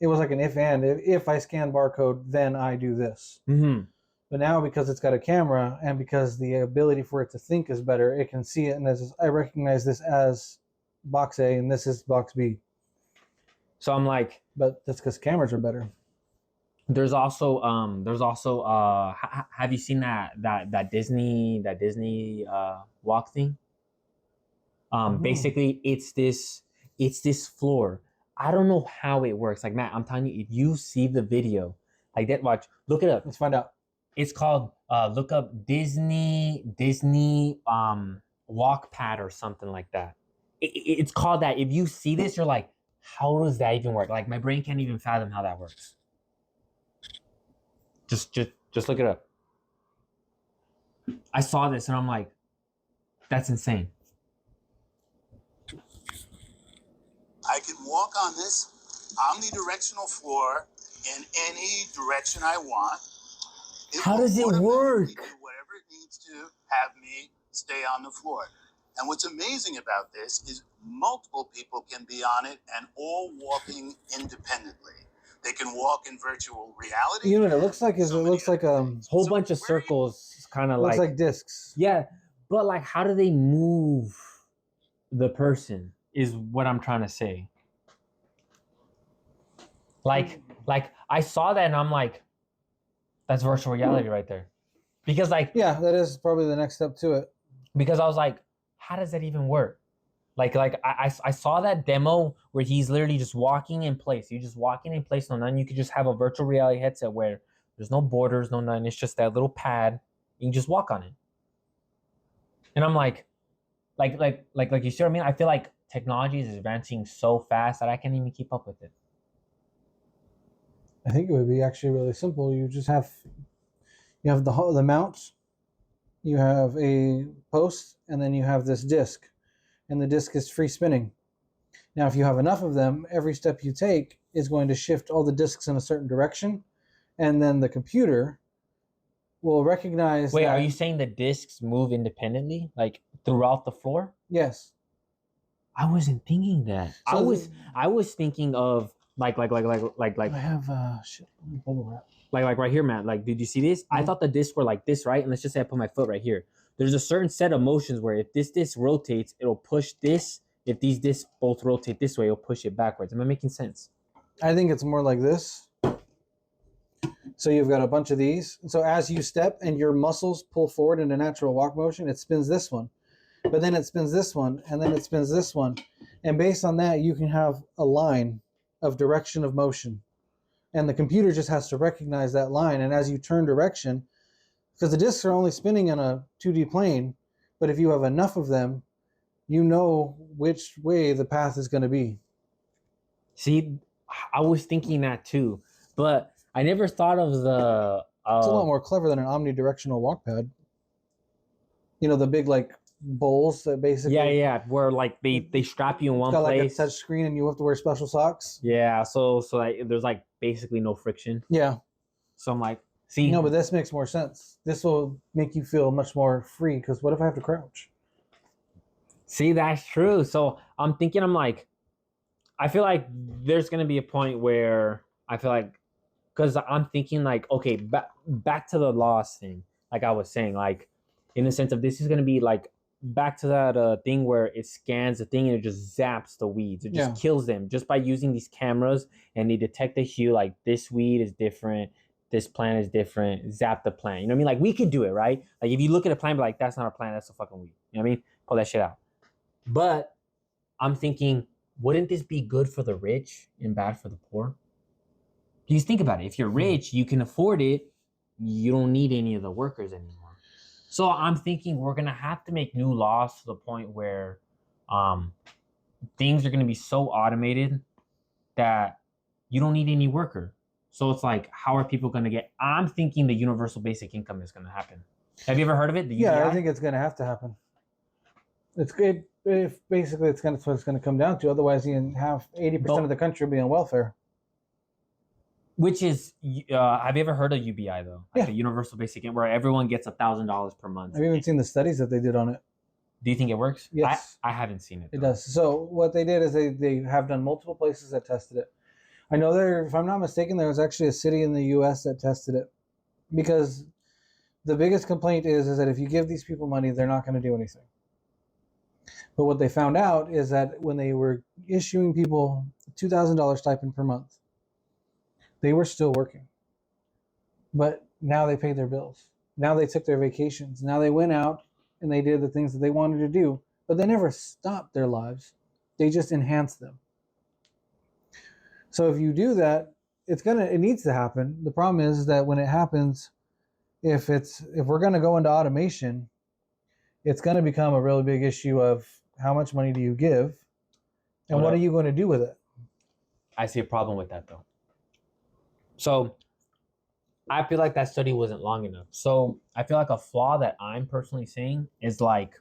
it was like an if and. If I scan barcode, then I do this. Mm-hmm. But now, because it's got a camera and because the ability for it to think is better, it can see it, and I recognize this as box A and this is box B. So I'm like, but that's because cameras are better. There's also have you seen that Disney walk thing? Basically it's this floor. I don't know how it works. Like, Matt, I'm telling you, if you see the video, like that, look it up. Let's find out. It's called look up Disney walk pad or something like that. It's called that. If you see this, you're like, how does that even work? Like, my brain can't even fathom how that works. Just look it up. I saw this and I'm like, that's insane. I can walk on this omnidirectional floor in any direction I want. How does it work? Do whatever it needs to have me stay on the floor. And what's amazing about this is multiple people can be on it and all walking independently. They can walk in virtual reality. You know what it looks like? Is it looks like a whole bunch of circles, kind of like discs. Yeah, but like, how do they move the person? Is what I'm trying to say. Like I saw that and I'm like, that's virtual reality right there. Because like, yeah, that is probably the next step to it. Because I was like, how does that even work? Like I saw that demo where he's literally just walking in place. You're just walking in place, no none. You could just have a virtual reality headset where there's no borders, no none. It's just that little pad. You can just walk on it. And I'm like you see what I mean? I feel like technology is advancing so fast that I can't even keep up with it. I think it would be actually really simple. You just have the mount, you have a post, and then you have this disc, and the disc is free spinning. Now, if you have enough of them, every step you take is going to shift all the discs in a certain direction, and then the computer will recognize. Wait, that, are you saying the discs move independently, like throughout the floor? Yes. I wasn't thinking that. So I was thinking of like I have shit. Bubble wrap. like right here, man. Like, did you see this? I Mhm. thought the discs were like this, right? And let's just say I put my foot right here. There's a certain set of motions where if this disc rotates, it'll push this. If these discs both rotate this way, it'll push it backwards. Am I making sense? I think it's more like this. So you've got a bunch of these. So as you step and your muscles pull forward in a natural walk motion, it spins this one. But then it spins this one, and then it spins this one. And based on that, you can have a line of direction of motion. And the computer just has to recognize that line. And as you turn direction, because the discs are only spinning in a 2D plane, but if you have enough of them, you know which way the path is going to be. See, I was thinking that too, but I never thought of the. It's a lot more clever than an omnidirectional walk pad. You know, the big like bowls that basically Yeah, where like they strap you in one got like a place. touch screen and you have to wear special socks. Yeah, so like, there's like basically no friction. Yeah. So I'm like, see, No, but this makes more sense. This will make you feel much more free, because what if I have to crouch? see, that's true. So I'm thinking, I'm like, I feel like there's gonna be a point where I feel like, because I'm thinking like, okay, back to the loss thing. Like I was saying, like in the sense of this is gonna be like back to that thing where it scans the thing and it just zaps the weeds. It just kills them just by using these cameras, and they detect the hue. Like this weed is different, this plant is different. Zap the plant. You know what I mean? Like we could do it, right? Like if you look at a plant, be like, that's not a plant, that's a fucking weed. You know what I mean? Pull that shit out. But I'm thinking, wouldn't this be good for the rich and bad for the poor? Because think about it. If you're rich, you can afford it. You don't need any of the workers anymore. So I'm thinking we're gonna have to make new laws to the point where things are gonna be so automated that you don't need any worker. So it's like, how are people gonna get? I'm thinking the universal basic income is gonna happen. Have you ever heard of it? The Yeah, UBI? I think it's going to have to happen. It's good. If basically that's what it's going to come down to. Otherwise, you can have 80% of the country be on welfare. Which is, have you ever heard of UBI though? Like Yeah. the universal basic income, where everyone gets $1,000 per month. I've even seen the studies that they did on it. Do you think it works? Yes. I haven't seen it. It though. does. So what they did is they have done multiple places that tested it. I know there, if I'm not mistaken, there was actually a city in the U.S. that tested it, because the biggest complaint is that if you give these people money, they're not going to do anything. But what they found out is that when they were issuing people $2,000 stipend per month, they were still working. But now they paid their bills. Now they took their vacations. Now they went out and they did the things that they wanted to do. But they never stopped their lives. They just enhanced them. So if you do that, it needs to happen. The problem is that when it happens, if we're going to go into automation, it's going to become a really big issue of how much money do you give, and what are you going to do with it? I see a problem with that though. So I feel like that study wasn't long enough. So I feel like a flaw that I'm personally seeing is like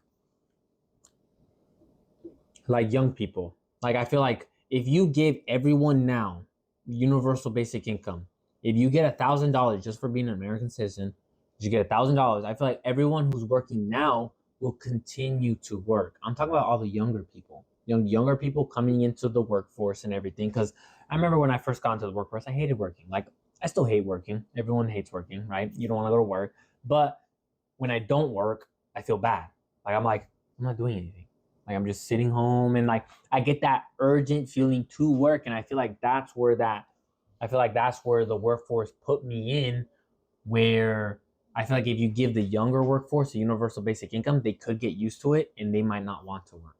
young people. Like I feel like if you give everyone now universal basic income, if you get $1,000 just for being an American citizen, you get $1,000. I feel like everyone who's working now will continue to work. I'm talking about all the younger people, younger people coming into the workforce and everything. Because I remember when I first got into the workforce, I hated working. Like I still hate working. Everyone hates working, right? You don't want to go to work. But when I don't work, I feel bad. I'm not doing anything. Like I'm just sitting home, and like I get that urgent feeling to work, and I feel like that's where the workforce put me in, where I feel like if you give the younger workforce a universal basic income, they could get used to it and they might not want to work.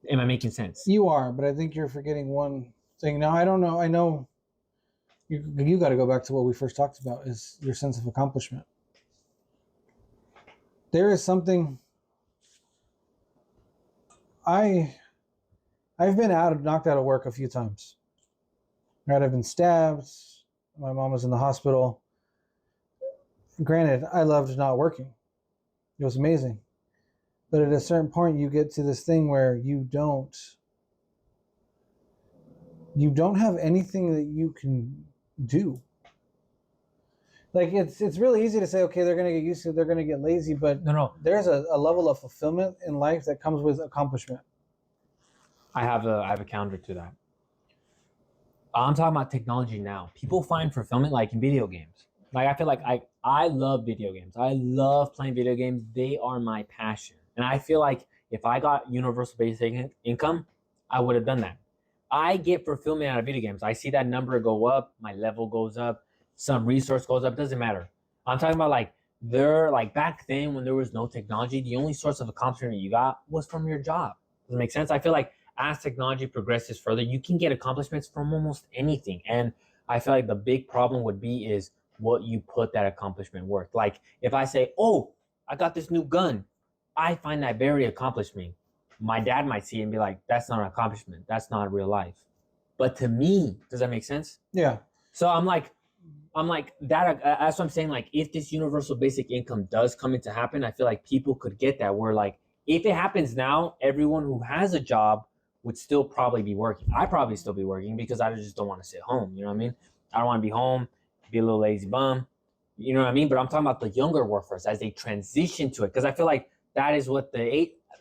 Am I making sense? You are, but I think you're forgetting one thing. Now, I don't know. I know you got to go back to what we first talked about, is your sense of accomplishment. There is something. I've been knocked out of work a few times. Right, I've been stabbed. My mom was in the hospital. Granted, I loved not working. It was amazing. But at a certain point, you get to this thing where you don't have anything that you can do. Like it's really easy to say, okay, they're gonna get used to it, they're gonna get lazy, but No. there's a level of fulfillment in life that comes with accomplishment. I have a counter to that. I'm talking about technology now. People find fulfillment like in video games. Like I feel like I love video games. I love playing video games. They are my passion. And I feel like if I got universal basic income, I would have done that. I get fulfillment out of video games. I see that number go up, my level goes up, some resource goes up, doesn't matter. I'm talking about like back then when there was no technology, the only source of accomplishment you got was from your job. Does it make sense? I feel like as technology progresses further, you can get accomplishments from almost anything. And I feel like the big problem would be is what you put that accomplishment worth. Like if I say, oh, I got this new gun, I find that very accomplishing. My dad might see it and be like, that's not an accomplishment. That's not real life. But to me, does that make sense? Yeah. So I'm like that. That's what I'm saying. Like if this universal basic income does come into happen, I feel like people could get that where like, if it happens now, everyone who has a job would still probably be working. I'd probably still be working because I just don't want to sit home. You know what I mean? I don't want to be home, be a little lazy bum. You know what I mean? But I'm talking about the younger workforce as they transition to it. Because I feel like that is what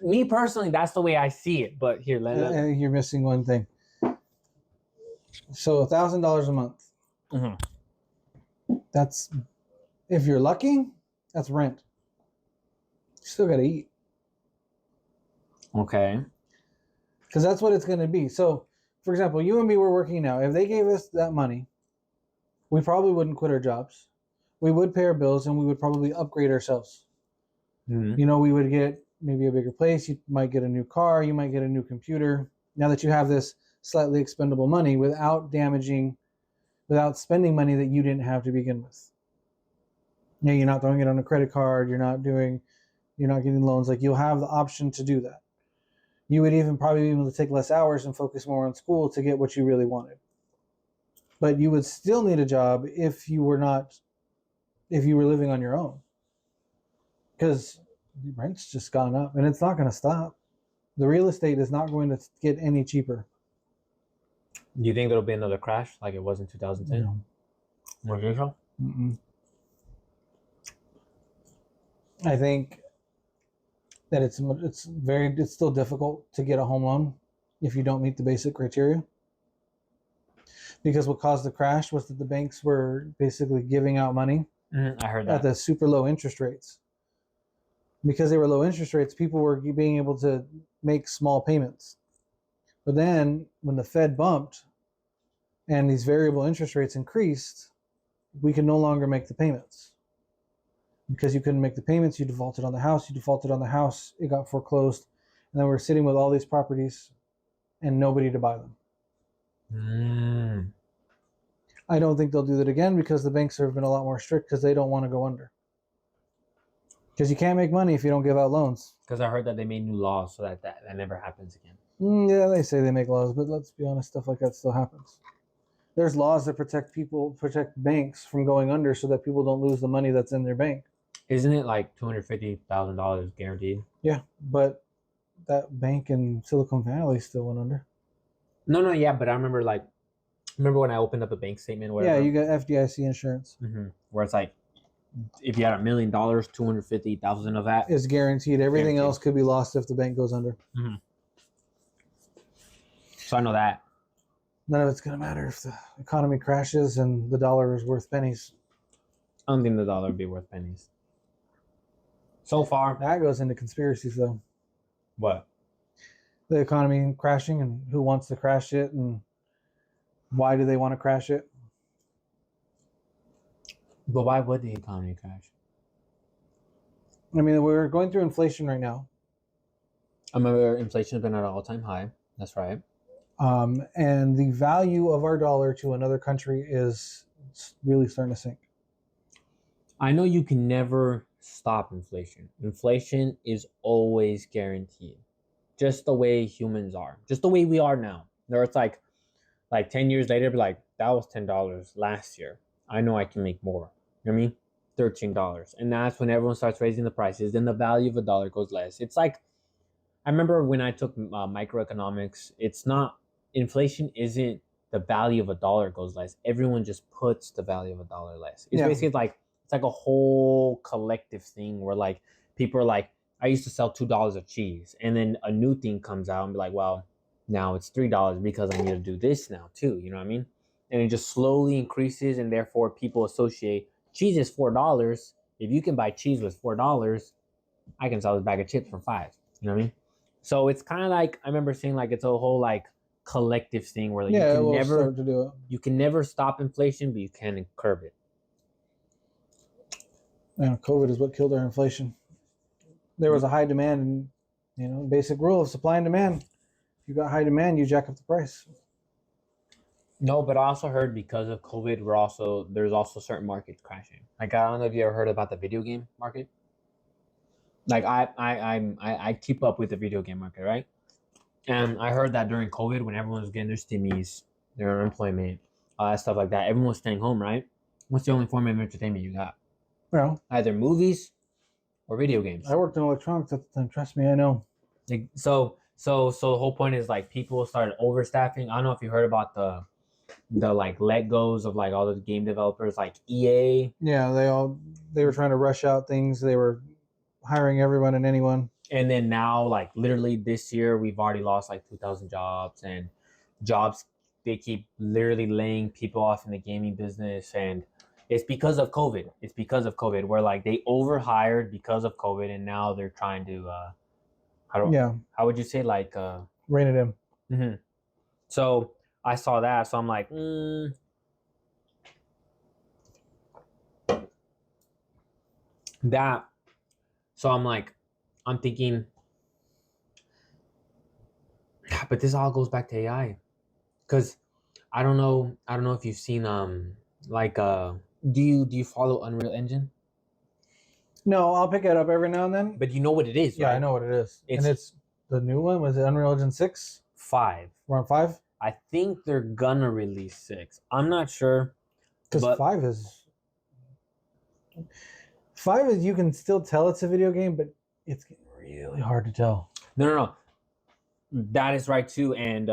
me personally, that's the way I see it. But here, You're missing one thing. So $1,000 a month. Mm-hmm. That's, if you're lucky, that's rent. You still got to eat. Okay. Because that's what it's going to be. So, for example, you and me were working now. If they gave us that money, we probably wouldn't quit our jobs. We would pay our bills and we would probably upgrade ourselves. Mm-hmm. You know, we would get maybe a bigger place. You might get a new car. You might get a new computer. Now that you have this slightly expendable money without spending money that you didn't have to begin with. Yeah, you're not throwing it on a credit card. You're not getting loans. Like you'll have the option to do that. You would even probably be able to take less hours and focus more on school to get what you really wanted. But you would still need a job if you were living on your own. Because the rent's just gone up and it's not going to stop. The real estate is not going to get any cheaper. Do you think there'll be another crash like it was in 2010? No. More usual? Mm-mm. I think that it's still difficult to get a home loan if you don't meet the basic criteria. Because what caused the crash was that the banks were basically giving out money I heard that. at the super low interest rates. Because they were low interest rates, people were being able to make small payments. But then when the Fed bumped and these variable interest rates increased, we could no longer make the payments. Because you couldn't make the payments, you defaulted on the house. It got foreclosed. And then we're sitting with all these properties and nobody to buy them. I don't think they'll do that again because the banks have been a lot more strict because they don't want to go under. Because you can't make money if you don't give out loans. Because I heard that they made new laws so that never happens again. Yeah, they say they make laws, but let's be honest, stuff like that still happens. There's laws that protect banks from going under so that people don't lose the money that's in their bank. Isn't it like $250,000 guaranteed? Yeah, but that bank in Silicon Valley still went under. No, yeah, but I remember when I opened up a bank statement or whatever. Yeah, you got FDIC insurance. Mm-hmm. Where it's like, if you had $1 million, 250,000 of that is guaranteed. Everything guaranteed. else could be lost if the bank goes under. Mm-hmm. So I know that. None of it's going to matter if the economy crashes and the dollar is worth pennies. I don't think the dollar would be worth pennies. So far. That goes into conspiracies, though. What? The economy crashing and who wants to crash it and why do they want to crash it? But why would the economy crash? I mean, we're going through inflation right now. I remember inflation has been at an all-time high. That's right. And the value of our dollar to another country is really starting to sink. I know you can never stop inflation. Inflation is always guaranteed. Just the way humans are. Just the way we are now. There it's like 10 years later, be like, that was $10 last year. I know I can make more. You know what I mean? $13, and that's when everyone starts raising the prices. Then the value of a dollar goes less. It's like I remember when I took microeconomics. It's not inflation. Isn't the value of a dollar goes less? Everyone just puts the value of a dollar less. It's Yeah. basically like it's like a whole collective thing where like people are like, I used to sell $2 of cheese, and then a new thing comes out and be like, well, now it's $3 because I need to do this now too. You know what I mean? And it just slowly increases, and therefore people associate cheese is $4. If you can buy cheese with $4, I can sell this bag of chips for $5. You know what I mean? So it's kind of like I remember saying like it's a whole like collective thing where like, Yeah, you we'll can never start to do it. you can never stop inflation, but you can curb it. Yeah, COVID is what killed our inflation. There was a high demand, and basic rule of supply and demand. If you got high demand, you jack up the price. No, but I also heard because of COVID, there's also certain markets crashing. Like I don't know if you ever heard about the video game market. Like I keep up with the video game market, right? And I heard that during COVID, when everyone was getting their stimmies, their unemployment, stuff like that, everyone was staying home, right? What's the only form of entertainment you got? Well, Either movies or video games. I worked in electronics at the time. Trust me, I know. Like, so the whole point is like people started overstaffing. I don't know if you heard about the like let goes of like all the game developers like EA. Yeah, they were trying to rush out things. They were hiring everyone and anyone. And then now, like literally this year, we've already lost like 2,000 jobs, and jobs they keep literally laying people off in the gaming business, and it's because of COVID. It's because of COVID, where like they overhired because of COVID, and now they're trying to how would you say like Rein it in. mm-hmm. So I saw that, so I'm like, that. So I'm thinking, but this all goes back to AI, because I don't know if you've seen do you follow Unreal Engine? No, I'll pick it up every now and then. But you know what it is, Yeah, right? I know what it is. It's- And it's the new one. Was it Unreal Engine 6? 5. We're on 5? I think they're gonna release 6. I'm not sure. Because But- 5 is you can still tell it's a video game, but it's getting really hard to tell. No. That is right too, and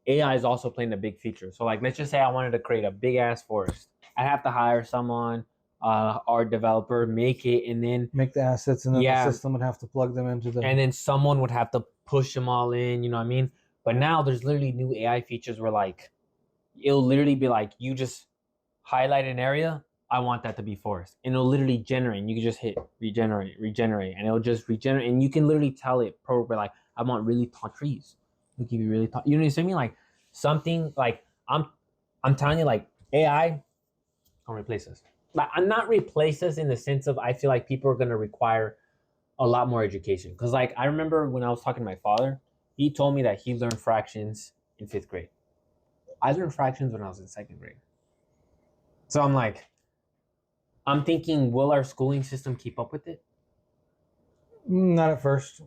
AI is also playing a big feature. So like, let's just say I wanted to create a big ass forest. I'd have to hire someone, art developer, make it, and then Make the assets, and then Yeah. the system would have to plug them into the. and then someone would have to push them all in. You know what I mean? But now there's literally new AI features where like, it'll literally be like you just highlight an area. I want that to be forest, and it'll literally generate. And you can just hit regenerate, and it'll just regenerate, and you can literally tell it probably like, I want really tall trees. It'll give you really tall. You know what I mean? Like something like I'm telling you, like AI don't replace us. Like, I'm not replace us in the sense of I feel like people are gonna require a lot more education. Because like I remember when I was talking to my father, he told me that he learned fractions in 5th grade. I learned fractions when I was in 2nd grade. So I'm thinking, will our schooling system keep up with it? Not at first.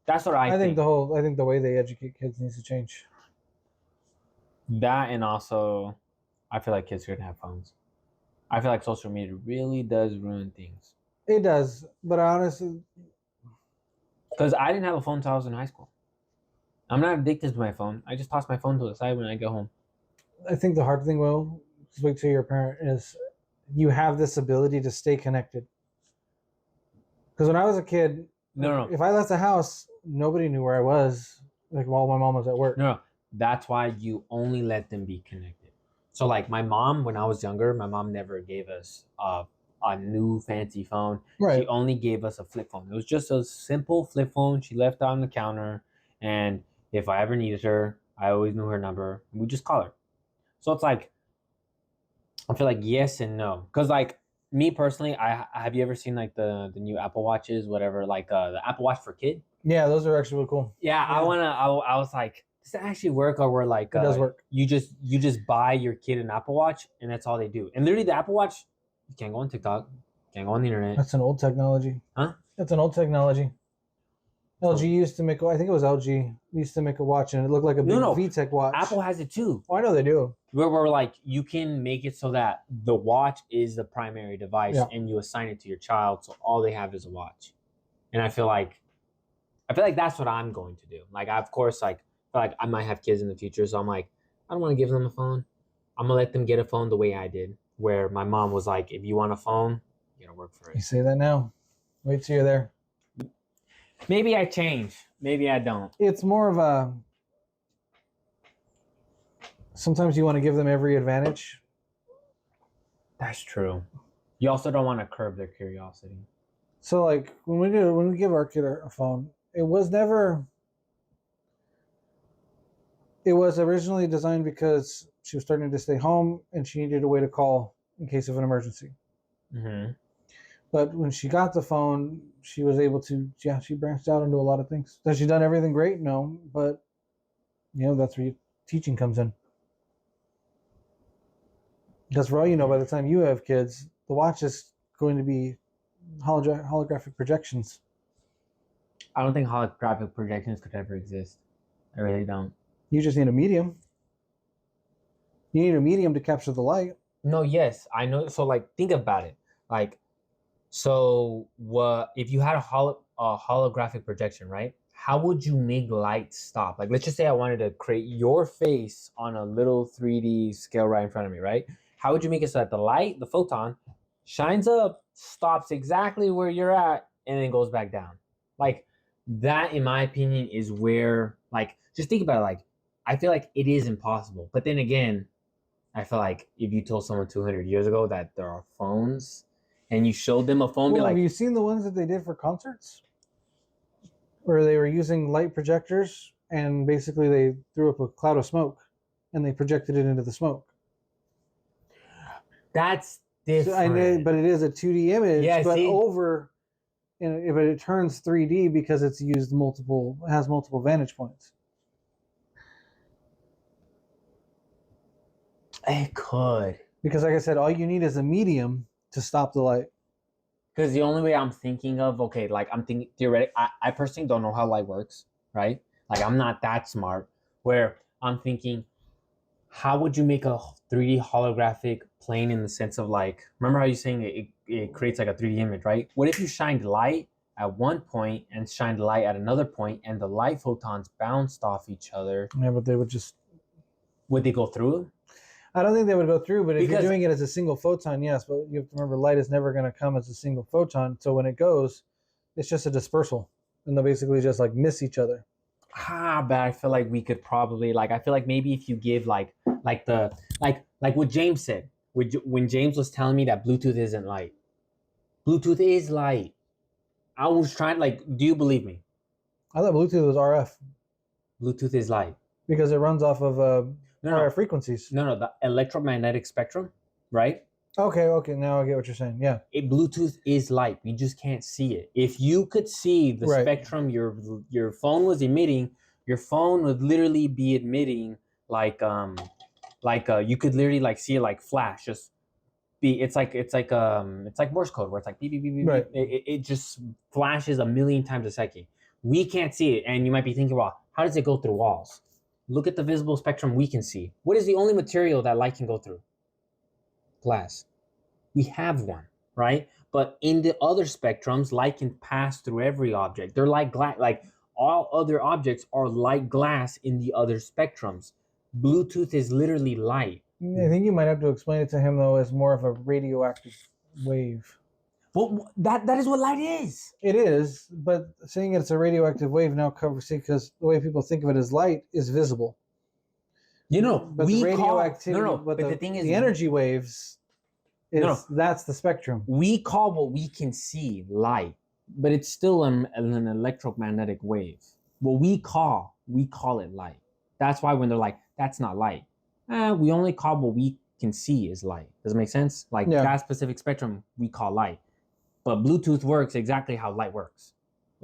That's what I think. I think the way they educate kids needs to change. That, and also, I feel like kids are gonna have phones. I feel like social media really does ruin things. It does, but honestly, Because I didn't have a phone until I was in high school. I'm not addicted to my phone. I just toss my phone to the side when I get home. I think the hard thing, Will, speak to your parent, is you have this ability to stay connected. Because when I was a kid, No. if I left the house, nobody knew where I was. Like while my mom was at work. No. That's why you only let them be connected. So like my mom, when I was younger, my mom never gave us a new fancy phone. Right. She only gave us a flip phone. It was just a simple flip phone she left on the counter, and if I ever needed her, I always knew her number. We just call her. So it's like, I feel like yes and no. Because like me personally, have you ever seen like the new Apple Watches, whatever, like the Apple Watch for kid? Yeah, those are actually really cool. Yeah, Yeah. I was like, does that actually work? Or we're like, It does work. You just buy your kid an Apple Watch, and that's all they do. And literally, the Apple Watch, you can't go on TikTok, can't go on the internet. That's an old technology. Huh? That's an old technology. LG used to make. I think it was LG used to make a watch, and it looked like a big No. VTech watch. Apple has it too. Oh, I know they do. Where we're like, you can make it so that the watch is the primary device, Yeah. and you assign it to your child, so all they have is a watch. And I feel like that's what I'm going to do. Like, of course, like I might have kids in the future, so I'm like, I don't want to give them a phone. I'm gonna let them get a phone the way I did, where my mom was like, if you want a phone, you gotta work for You it. say that now. Wait till you're there. Maybe I change. Maybe I don't. It's more of a. Sometimes you want to give them every advantage. That's true. You also don't want to curb their curiosity. So like when we give our kid a phone, it was never. It was originally designed because she was starting to stay home and she needed a way to call in case of an emergency. Mm-hmm. But when she got the phone, she was able to. Yeah, she branched out into a lot of things. Has she done everything great? No, but that's where teaching comes in. Because for all you know, by the time you have kids, the watch is going to be holographic projections. I don't think holographic projections could ever exist. I really don't. You just need a medium. You need a medium to capture the light. No, yes, I know. So, like, think about it. Like, so what if you had a holographic projection, right? How would you make light stop? Like, let's just say I wanted to create your face on a little 3D scale right in front of me, right? How would you make it so that the light, the photon, shines up, stops exactly where you're at, and then goes back down? Like, that, in my opinion, is where, like, just think about it. Like, I feel like it is impossible. But then again, I feel like if you told someone 200 years ago that there are phones and you showed them a phone, Well, be like, have you seen the ones that they did for concerts? Where they were using light projectors and basically they threw up a cloud of smoke and they projected it into the smoke. that's different. But it is a 2D image, Yeah, but see? but it turns 3D because it has multiple vantage points. It could. Because like I said, all you need is a medium to stop the light. Because the only way I'm thinking of, okay, like I'm thinking theoretically, I personally don't know how light works, right? Like I'm not that smart. Where I'm thinking, how would you make a 3D holographic plane in the sense of like, remember how you're saying it creates like a 3D image, right? What if you shined light at one point and shined light at another point and the light photons bounced off each other? Yeah, but they would just. Would they go through? I don't think they would go through, but if Because- you're doing it as a single photon, yes. But you have to remember, light is never going to come as a single photon. So when it goes, it's just a dispersal, and they'll basically just like miss each other. But I feel like we could probably I feel like maybe if you give like what James said, when James was telling me that Bluetooth isn't light. Bluetooth is light. I was trying do you believe me? I thought Bluetooth was RF Bluetooth is light. because it runs off of No, RF frequencies. no, the electromagnetic spectrum, right? Okay, now I get what you're saying. Yeah. Bluetooth is light. We just can't see it. If you could see the Right. spectrum your phone was emitting, your phone would literally be emitting you could literally see it like flash. Just be it's like Morse code where it's like beep beep beep beep. Right. It just flashes a million times a second. We can't see it, and you might be thinking, well, how does it go through walls? Look at the visible spectrum we can see. What is the only material that light can go through? Glass. We have one, right? But in the other spectrums, light can pass through every object. They're like glass, like all other objects are like glass in the other spectrums. Bluetooth is literally light. I think you might have to explain it to him though as more of a radioactive wave. Well, that is what light is. It is, but saying it's a radioactive wave now covers because the way people think of it as light is visible. But we the radioactivity, but the thing is, the energy waves that's the spectrum. we call what we can see light, but it's still an electromagnetic wave. What we call it light. That's why when they're like, that's not light. We only call what we can see is light. Does it make sense? That specific spectrum we call light. But Bluetooth works exactly how light works.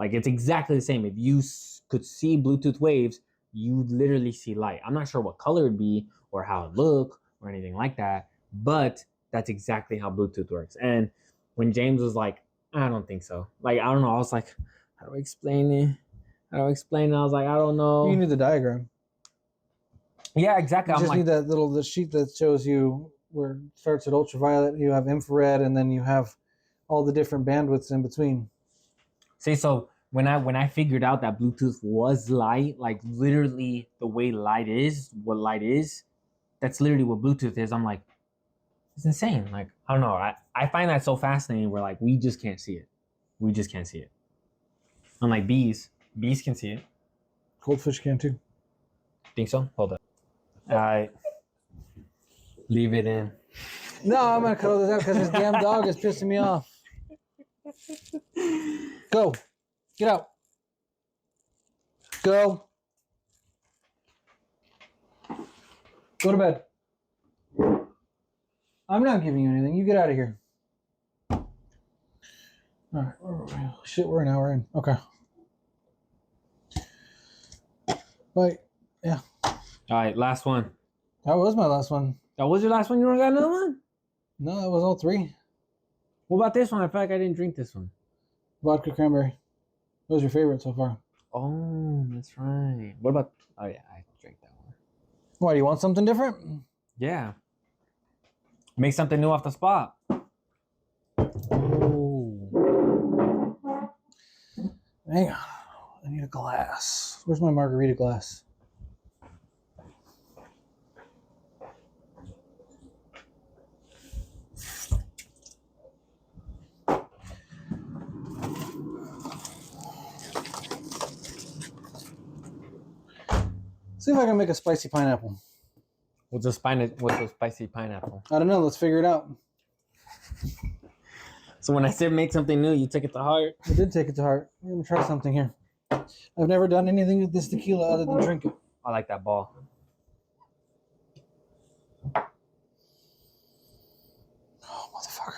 It's exactly the same. If you could see Bluetooth waves, you literally see light. I'm not sure what color it'd be or how it look or anything like that, but that's exactly how Bluetooth works. And when James was like, I don't think so. I don't know. I was like, how do I explain it? I don't explain. I was like, I don't know. You need the diagram. Yeah, exactly. You I'm just like, need the sheet that shows you where it starts at ultraviolet. You have infrared, and then you have all the different bandwidths in between. see, so when I figured out that Bluetooth was light, like literally the way light is, what light is, that's literally what Bluetooth is. I'm like, it's insane. Like, I don't know. I find that so fascinating. Where like we just can't see it. We just can't see it. Unlike bees can see it. Goldfish can too. Think so? Hold up. All right. Leave it in. No, I'm gonna cut all this out because this damn dog is pissing me off. Go, get out. Go. Go to bed. I'm not giving you anything. You get out of here. All right. Shit, we're an hour in. Okay. Bye. Yeah. All right, last one. That was my last one. That was your last one? You don't got another one? No, that was all three. What about this one? I feel like I didn't drink this one. Vodka cranberry. What was your favorite so far? Oh, that's right. What about... Oh, yeah, I drank that one. Why, do you want something different? Yeah. Make something new off the spot. Oh. Hang on. I need a glass. Where's my margarita glass? See if I can make a spicy pineapple. What's a spicy pineapple? I don't know. Let's figure it out. So when I said make something new, you took it to heart? I did take it to heart. We're going to try something here. I've never done anything with this tequila other than drink it. I like that ball. Oh, motherfucker.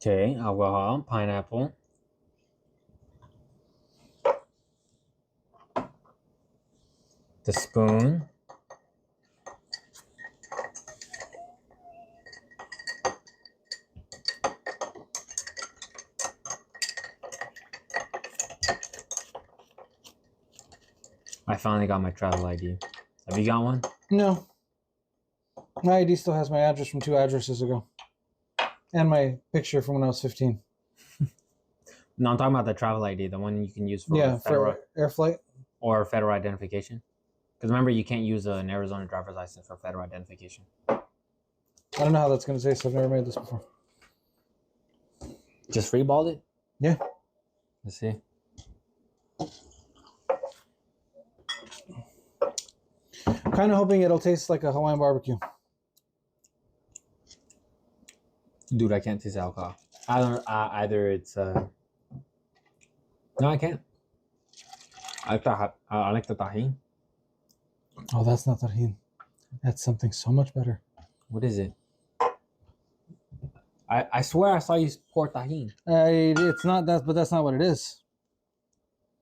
Okay, alcohol, pineapple. The spoon. I finally got my travel ID. Have you got one? No. My ID still has my address from 2 addresses ago. And my picture from when I was 15. No, I'm talking about the travel ID, the one you can use for Yeah, federal for air flight. or federal identification. Because remember, you can't use an Arizona driver's license for federal identification. I don't know how that's going to taste. I've never made this before. Just freeballed it? Yeah. Let's see. Kind of hoping it'll taste like a Hawaiian barbecue. Dude, I can't taste alcohol. I don't. Either it's. No, I can't. I like the tahini. Oh, that's not tahini. That's something so much better. What is it? I swear I saw you pour tahini. It's not that, but that's not what it is.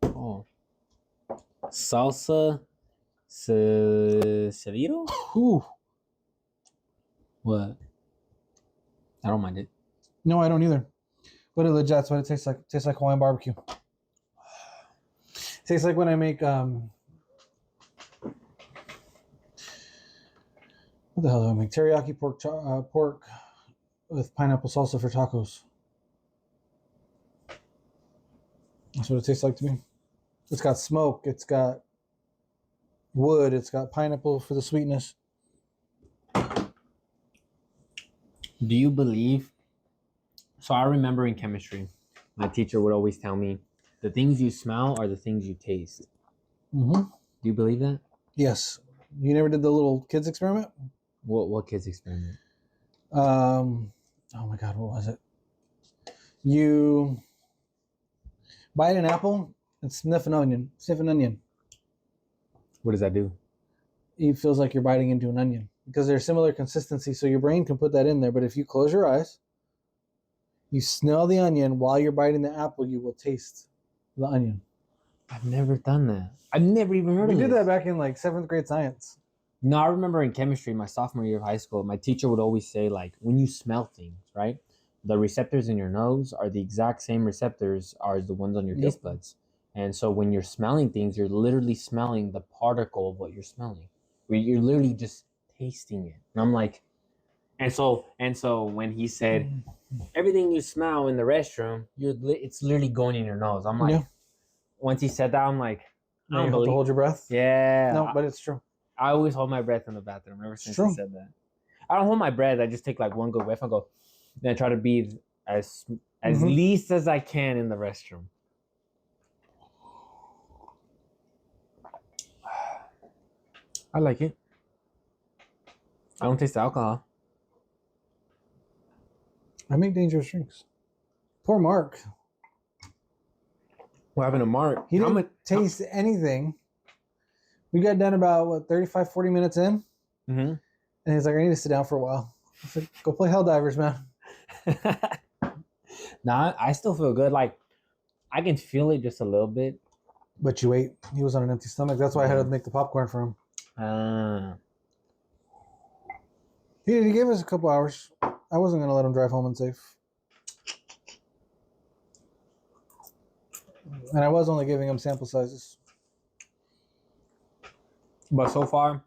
Oh. Salsa cevido? Ooh. What? I don't mind it. No, I don't either. But it legit, that's what it tastes like. It tastes like Hawaiian barbecue. It tastes like when I make what the hell do I make? Teriyaki pork with pineapple salsa for tacos. That's what it tastes like to me. It's got smoke. It's got wood. It's got pineapple for the sweetness. Do you believe? So I remember in chemistry, my teacher would always tell me, the things you smell are the things you taste. Mm-hmm. Do you believe that? Yes. You never did the little kids experiment? What kids experiment? Oh my God, what was it? You bite an apple and sniff an onion. Sniff an onion. What does that do? It feels like you're biting into an onion because they're similar consistency. So your brain can put that in there. But if you close your eyes, you smell the onion while you're biting the apple, you will taste the onion. I've never done that. I've never even heard We of did this. that back in like 7th grade science. No, I remember in chemistry, my sophomore year of high school, my teacher would always say, like, when you smell things, right? The receptors in your nose are the exact same receptors as the ones on your Yep. taste buds. And so when you're smelling things, you're literally smelling the particle of what you're smelling. You're literally just tasting it. And I'm like, and so when he said, everything you smell in the restroom, it's literally going in your nose. I'm like, Yeah. once he said that, I'm like, I Now you don't have to believe. hold your breath. Yeah. No, but it's true. I always hold my breath in the bathroom ever since he true. said that. I don't hold my breath. I just take like one good whiff and go. Then I try to breathe as Mhm. least as I can in the restroom. I like it. I don't taste the alcohol. I make dangerous drinks. Poor Mark. What happened to Mark? He didn't taste anything. We got done about 35, 40 minutes in, Mm-hmm. and he's like, I need to sit down for a while. I said, go play Helldivers, man. Nah, I still feel good. Like I can feel it just a little bit. But you ate. He was on an empty stomach. That's why I had to make the popcorn for him. He gave us a couple hours. I wasn't going to let him drive home unsafe. And I was only giving him sample sizes. But so far,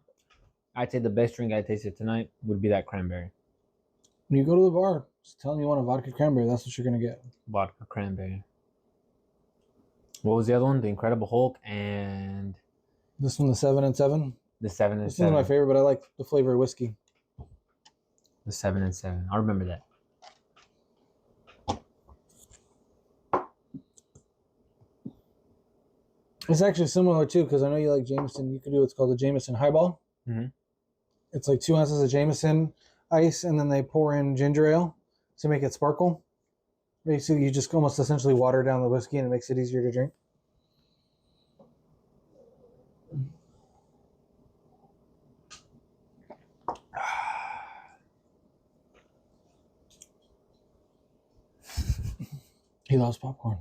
I'd say the best drink I tasted tonight would be that cranberry. When you go to the bar, just tell them you want a vodka cranberry. That's what you're going to get. Vodka cranberry. What was the other one? The Incredible Hulk and This one, the 7 and 7. the 7 and This one's 7. my favorite, but I like the flavor of whiskey. The 7 and 7. I remember that. It's actually similar too, because I know you like Jameson. You can do what's called a Jameson highball. Mhm. It's like 2 ounces of Jameson ice, and then they pour in ginger ale to make it sparkle. Basically, you just almost essentially water down the whiskey, and it makes it easier to drink. He loves popcorn.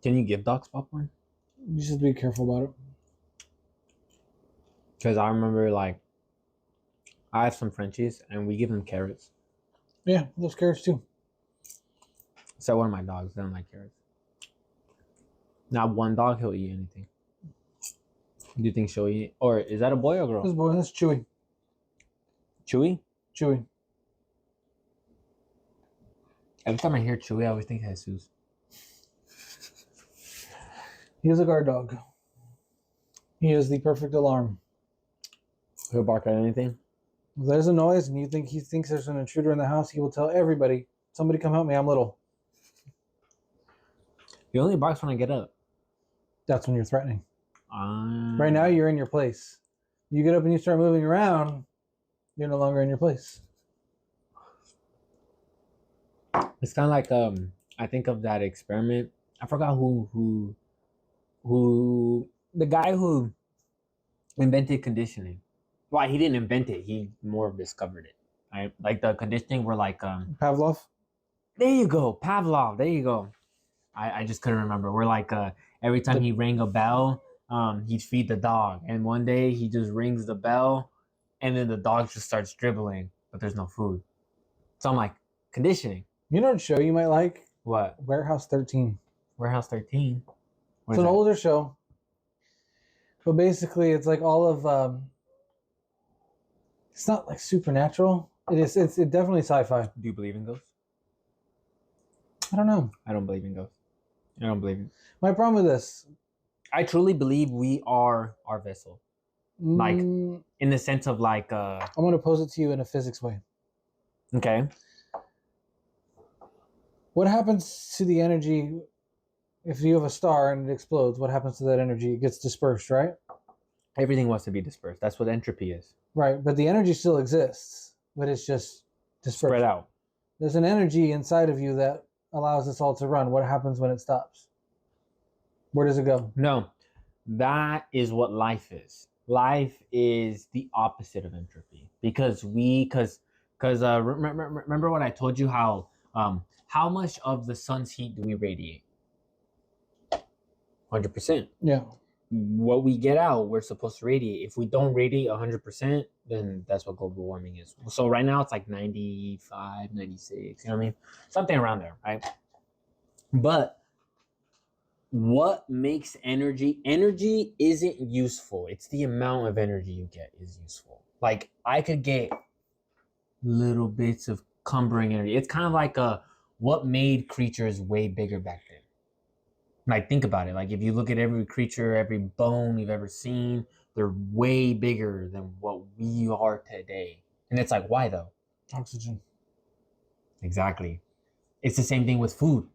Can you give dogs popcorn? You just be careful about it. Because I remember, like, I have some Frenchies and we give them carrots. Yeah, he loves carrots too. So one of my dogs doesn't like carrots. Not one dog, he'll eat anything. Do you think she'll eat? Or is that a boy or girl? This boy, that's Chewy. Chewy? Chewy. Every time I hear Chewy, I always think Jesus. He is a guard dog. He is the perfect alarm. He'll bark at anything. If there's a noise and he thinks there's an intruder in the house, he will tell everybody, somebody come help me, I'm little. He only barks when I get up. That's when you're threatening. Right now, you're in your place. You get up and you start moving around, you're no longer in your place. It's kind of like I think of that experiment. I forgot who the guy who invented conditioning. Well, he didn't invent it. He more discovered it. Right? Like the conditioning where like Pavlov? there you go, Pavlov. There you go. I just couldn't remember. Where like every time he rang a bell, he'd feed the dog, and one day he just rings the bell, and then the dog just starts dribbling, but there's no food. So I'm like, conditioning. You know what show you might like? What? Warehouse 13. Warehouse 13. It's an older show. But basically, it's like all of... it's not like supernatural. It's definitely sci-fi. Do you believe in ghosts? I don't know. I don't believe in ghosts. I don't believe in. My problem with this... I truly believe we are our vessel. Like- Mm, In the sense of like I'm going to pose it to you in a physics way. okay. What happens to the energy if you have a star and it explodes? What happens to that energy? It gets dispersed, right? Everything wants to be dispersed. That's what entropy is. Right, but the energy still exists, but it's just dispersed. Spread out. There's an energy inside of you that allows this all to run. What happens when it stops? Where does it go? No. that is what life is. Life is the opposite of entropy because remember what I told you how much of the sun's heat do we radiate? 100%. Yeah. What we get out, we're supposed to radiate. If we don't radiate 100%, then that's what global warming is. So right now it's like 95, 96, you know what I mean? Something around there, right? But what makes energy isn't useful. It's the amount of energy you get is useful. Like I could get little bits of cumbering energy. It's kind of like what made creatures way bigger back then. Like think about it. Like if you look at every creature, every bone you've ever seen, they're way bigger than what we are today. And it's like, why though? Oxygen. Exactly. It's the same thing with food.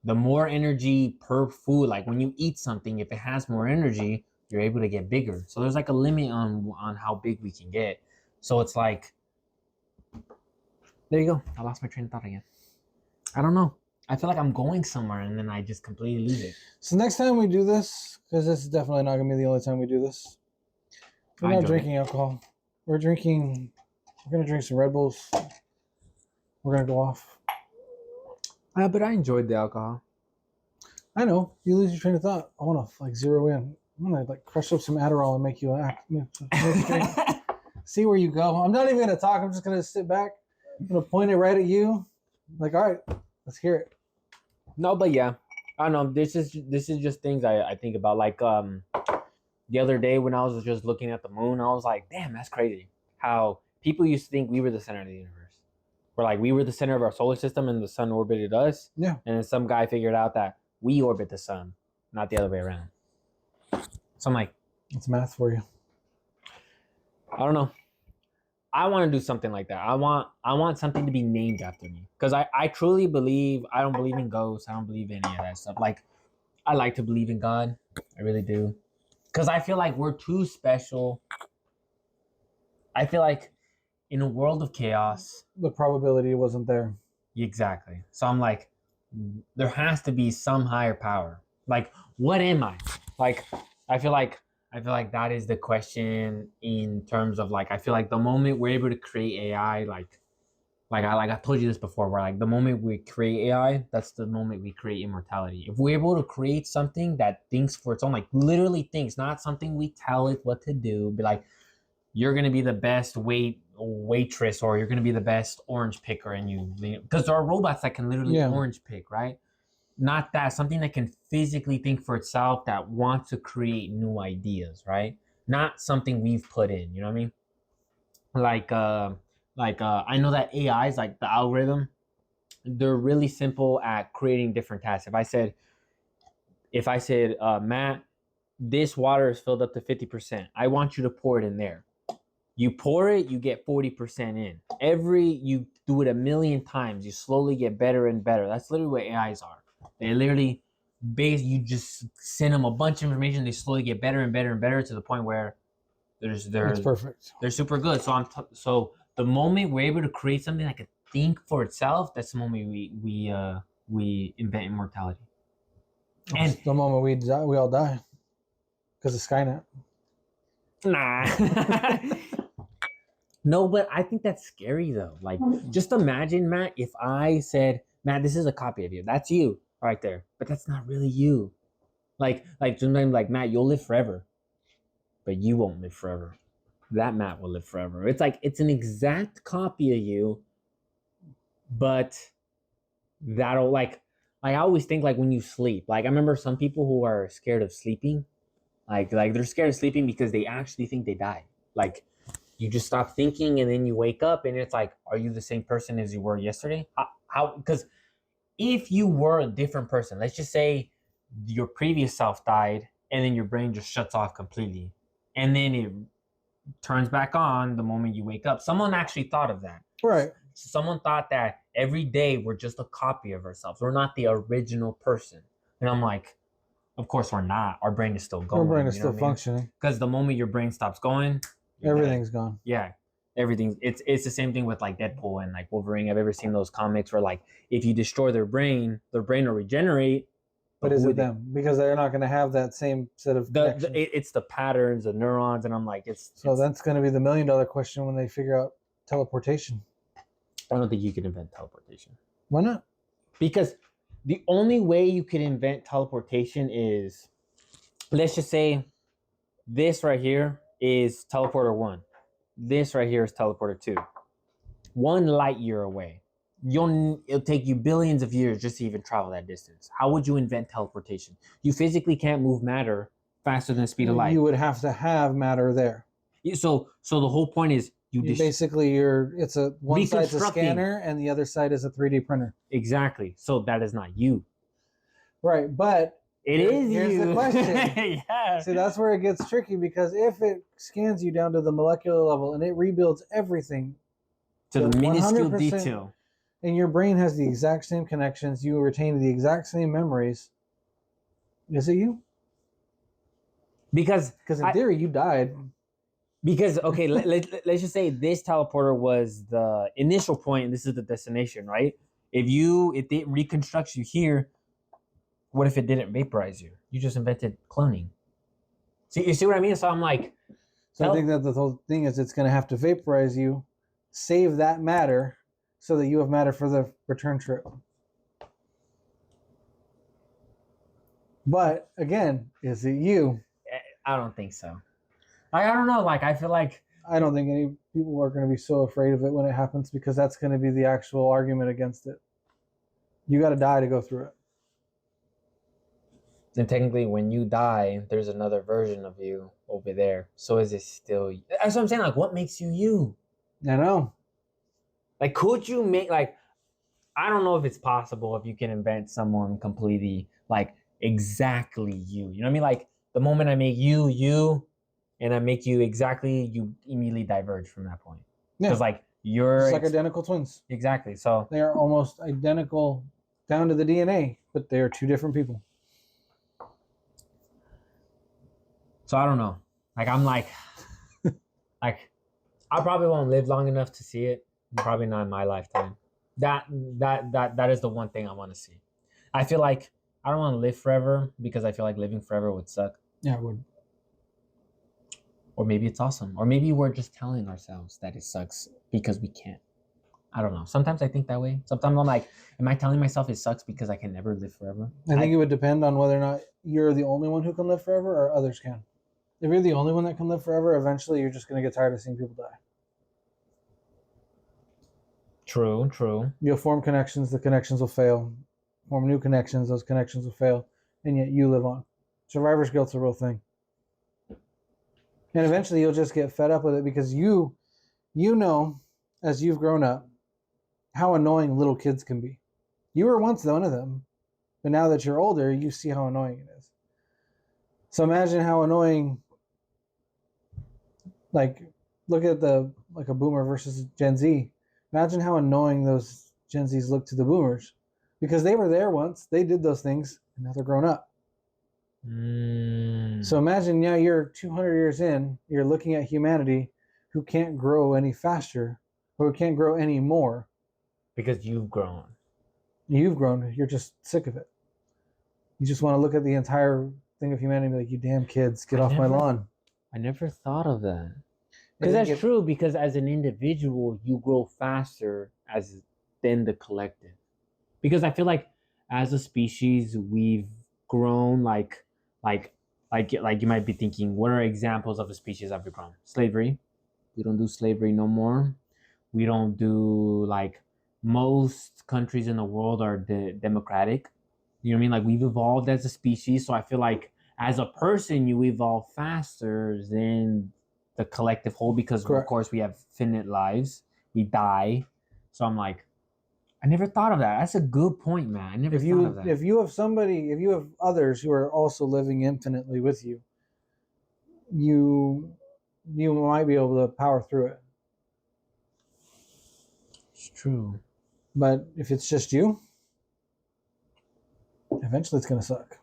The more energy per food, like when you eat something, if it has more energy, you're able to get bigger. So there's like a limit on how big we can get. So it's like, there you go. I lost my train of thought again. I don't know. I feel like I'm going somewhere and then I just completely lose it. So next time we do this, because this is definitely not gonna be the only time we do this. We're not drinking alcohol. We're gonna drink some Red Bulls. We're gonna go off. But I enjoyed the alcohol. I know you lose your train of thought. I want to like zero in. I'm gonna like crush up some Adderall and make you act. See where you go. I'm not even gonna talk. I'm just gonna sit back. I'm gonna point it right at you. Like, all right, let's hear it. No, but yeah, I don't know. This is just things I think about. Like the other day when I was just looking at the moon, I was like, damn, that's crazy. How people used to think we were the center of the universe. We're like we were the center of our solar system and the sun orbited us. Yeah. And then some guy figured out that we orbit the sun, not the other way around. So I'm like, it's math for you. I don't know. I want to do something like that. I want something to be named after me. Because I truly believe, I don't believe in ghosts. I don't believe in any of that stuff. Like, I like to believe in God. I really do. Because I feel like we're too special. I feel like in a world of chaos. The probability wasn't there. Exactly. So I'm like, there has to be some higher power. Like, what am I? Like, I feel like that is the question in terms of like, I feel like the moment we're able to create AI, like I told you this before, where like the moment we create AI, that's the moment we create immortality. If we're able to create something that thinks for its own, like literally thinks, not something we tell it what to do, be like, you're gonna be the best waitress, or you're gonna be the best orange picker, and you, because there are robots that can literally orange pick, right? Not that, something that can physically think for itself, that wants to create new ideas, right? Not something we've put in, you know what I mean? I know that AIs, like the algorithm, they're really simple at creating different tasks. If I said, Matt, this water is filled up to 50%. I want you to pour it in there. You pour it, you get 40% in. You do it 1,000,000 times, you slowly get better and better. That's literally what AIs are. They literally you just send them a bunch of information, they slowly get better and better and better to the point where it's perfect. They're super good. So the moment we're able to create something that can think for itself, that's the moment we invent immortality. And the moment we die, we all die because of Skynet. Nah. No, but I think that's scary though. Like, just imagine, Matt, if I said, Matt, this is a copy of you. That's you right there. But that's not really you. Like sometimes, like, Matt, you'll live forever. But you won't live forever. That Matt will live forever. It's like, it's an exact copy of you. But that'll, like I always think, like, when you sleep. Like, I remember some people who are scared of sleeping. Like they're scared of sleeping because they actually think they died. Like, you just stop thinking and then you wake up and it's like, are you the same person as you were yesterday? How? Because if you were a different person, let's just say your previous self died and then your brain just shuts off completely. And then it turns back on the moment you wake up. Someone actually thought of that. Right. Someone thought that every day we're just a copy of ourselves. We're not the original person. And I'm like, of course we're not. Our brain is still going. Our brain is still functioning. Because the moment your brain stops going, everything's gone. Yeah, everything. It's the same thing with like Deadpool and like Wolverine. I've ever seen those comics where like if you destroy their brain will regenerate, But is who it them? Because they're not going to have that same set of connections. It's the patterns, the neurons, and I'm like, So that's going to be the $1 million question when they figure out teleportation. I don't think you can invent teleportation. Why not? Because the only way you can invent teleportation is, let's just say this right here is teleporter 1. This right here is teleporter 2. 1 light year away. It'll take you billions of years just to even travel that distance. How would you invent teleportation? You physically can't move matter faster than the speed of light. You would have to have matter there. So the whole point is Basically it's a one side's a scanner and the other side is a 3D printer. Exactly. So that is not you. Right, but here's you. The question. Yeah. See, that's where it gets tricky, because if it scans you down to the molecular level and it rebuilds everything to the minuscule 100%, detail, and your brain has the exact same connections, you retain the exact same memories, is it you? Because in theory you died. Because okay, let's just say this teleporter was the initial point and this is the destination, right? If it reconstructs you here, what if it didn't vaporize you? You just invented cloning. See, you see what I mean? So I'm like, I think that the whole thing is it's going to have to vaporize you, save that matter, so that you have matter for the return trip. But again, is it you? I don't think so. I don't know. Like, I feel like I don't think any people are going to be so afraid of it when it happens, because that's going to be the actual argument against it. You got to die to go through it. And technically, when you die, there's another version of you over there. So is it still you? That's what I'm saying. Like, what makes you you? I know. Like, could you make, like, I don't know if it's possible if you can invent someone completely, like, exactly you. You know what I mean? Like, the moment I make you, and I make you exactly, you immediately diverge from that point. Because, like, you're... It's like identical twins. Exactly. So they are almost identical down to the DNA, but they are two different people. So I don't know. Like, I'm like, I probably won't live long enough to see it. Probably not in my lifetime. That is the one thing I want to see. I feel like I don't want to live forever, because I feel like living forever would suck. Yeah, it would. Or maybe it's awesome. Or maybe we're just telling ourselves that it sucks because we can't. I don't know. Sometimes I think that way. Sometimes I'm like, am I telling myself it sucks because I can never live forever? I think it would depend on whether or not you're the only one who can live forever or others can. If you're the only one that can live forever, eventually you're just going to get tired of seeing people die. True. You'll form connections, the connections will fail. Form new connections, those connections will fail. And yet you live on. Survivor's guilt's a real thing. And eventually you'll just get fed up with it, because you know, as you've grown up, how annoying little kids can be. You were once one of them, but now that you're older, you see how annoying it is. So imagine how annoying, like, look at a boomer versus Gen Z. Imagine how annoying those Gen Zs look to the boomers, because they were there once, they did those things, and now they're grown up. So imagine now you're 200 years in, you're looking at humanity who can't grow any faster, or who can't grow any more. Because you've grown. You've grown, you're just sick of it. You just want to look at the entire thing of humanity and be like, you damn kids, get off my lawn. I never thought of that. Because that's true, because as an individual, you grow faster than the collective. Because I feel like as a species, we've grown like you might be thinking, what are examples of a species that we've grown? Slavery. We don't do slavery no more. We don't do, like, most countries in the world are democratic. You know what I mean? Like, we've evolved as a species. So I feel like as a person, you evolve faster than the collective whole, because of course we have finite lives. We die. So I'm like, I never thought of that. That's a good point, man. I never thought of that. If you have others who are also living infinitely with you, you might be able to power through it. It's true. But if it's just you, eventually it's going to suck.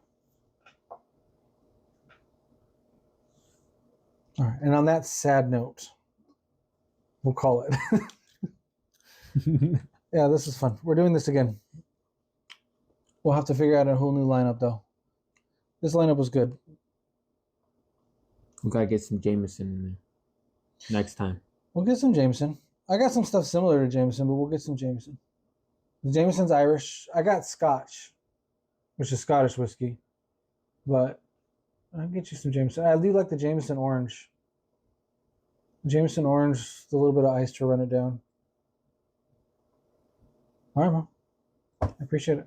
All right. And on that sad note, we'll call it. Yeah, this is fun. We're doing this again. We'll have to figure out a whole new lineup, though. This lineup was good. We gotta get some Jameson in there next time. We'll get some Jameson. I got some stuff similar to Jameson, but we'll get some Jameson. Jameson's Irish. I got Scotch, which is Scottish whiskey, but I'll get you some Jameson. I do like the Jameson Orange. Jameson Orange, a little bit of ice to run it down. All right, man. I appreciate it.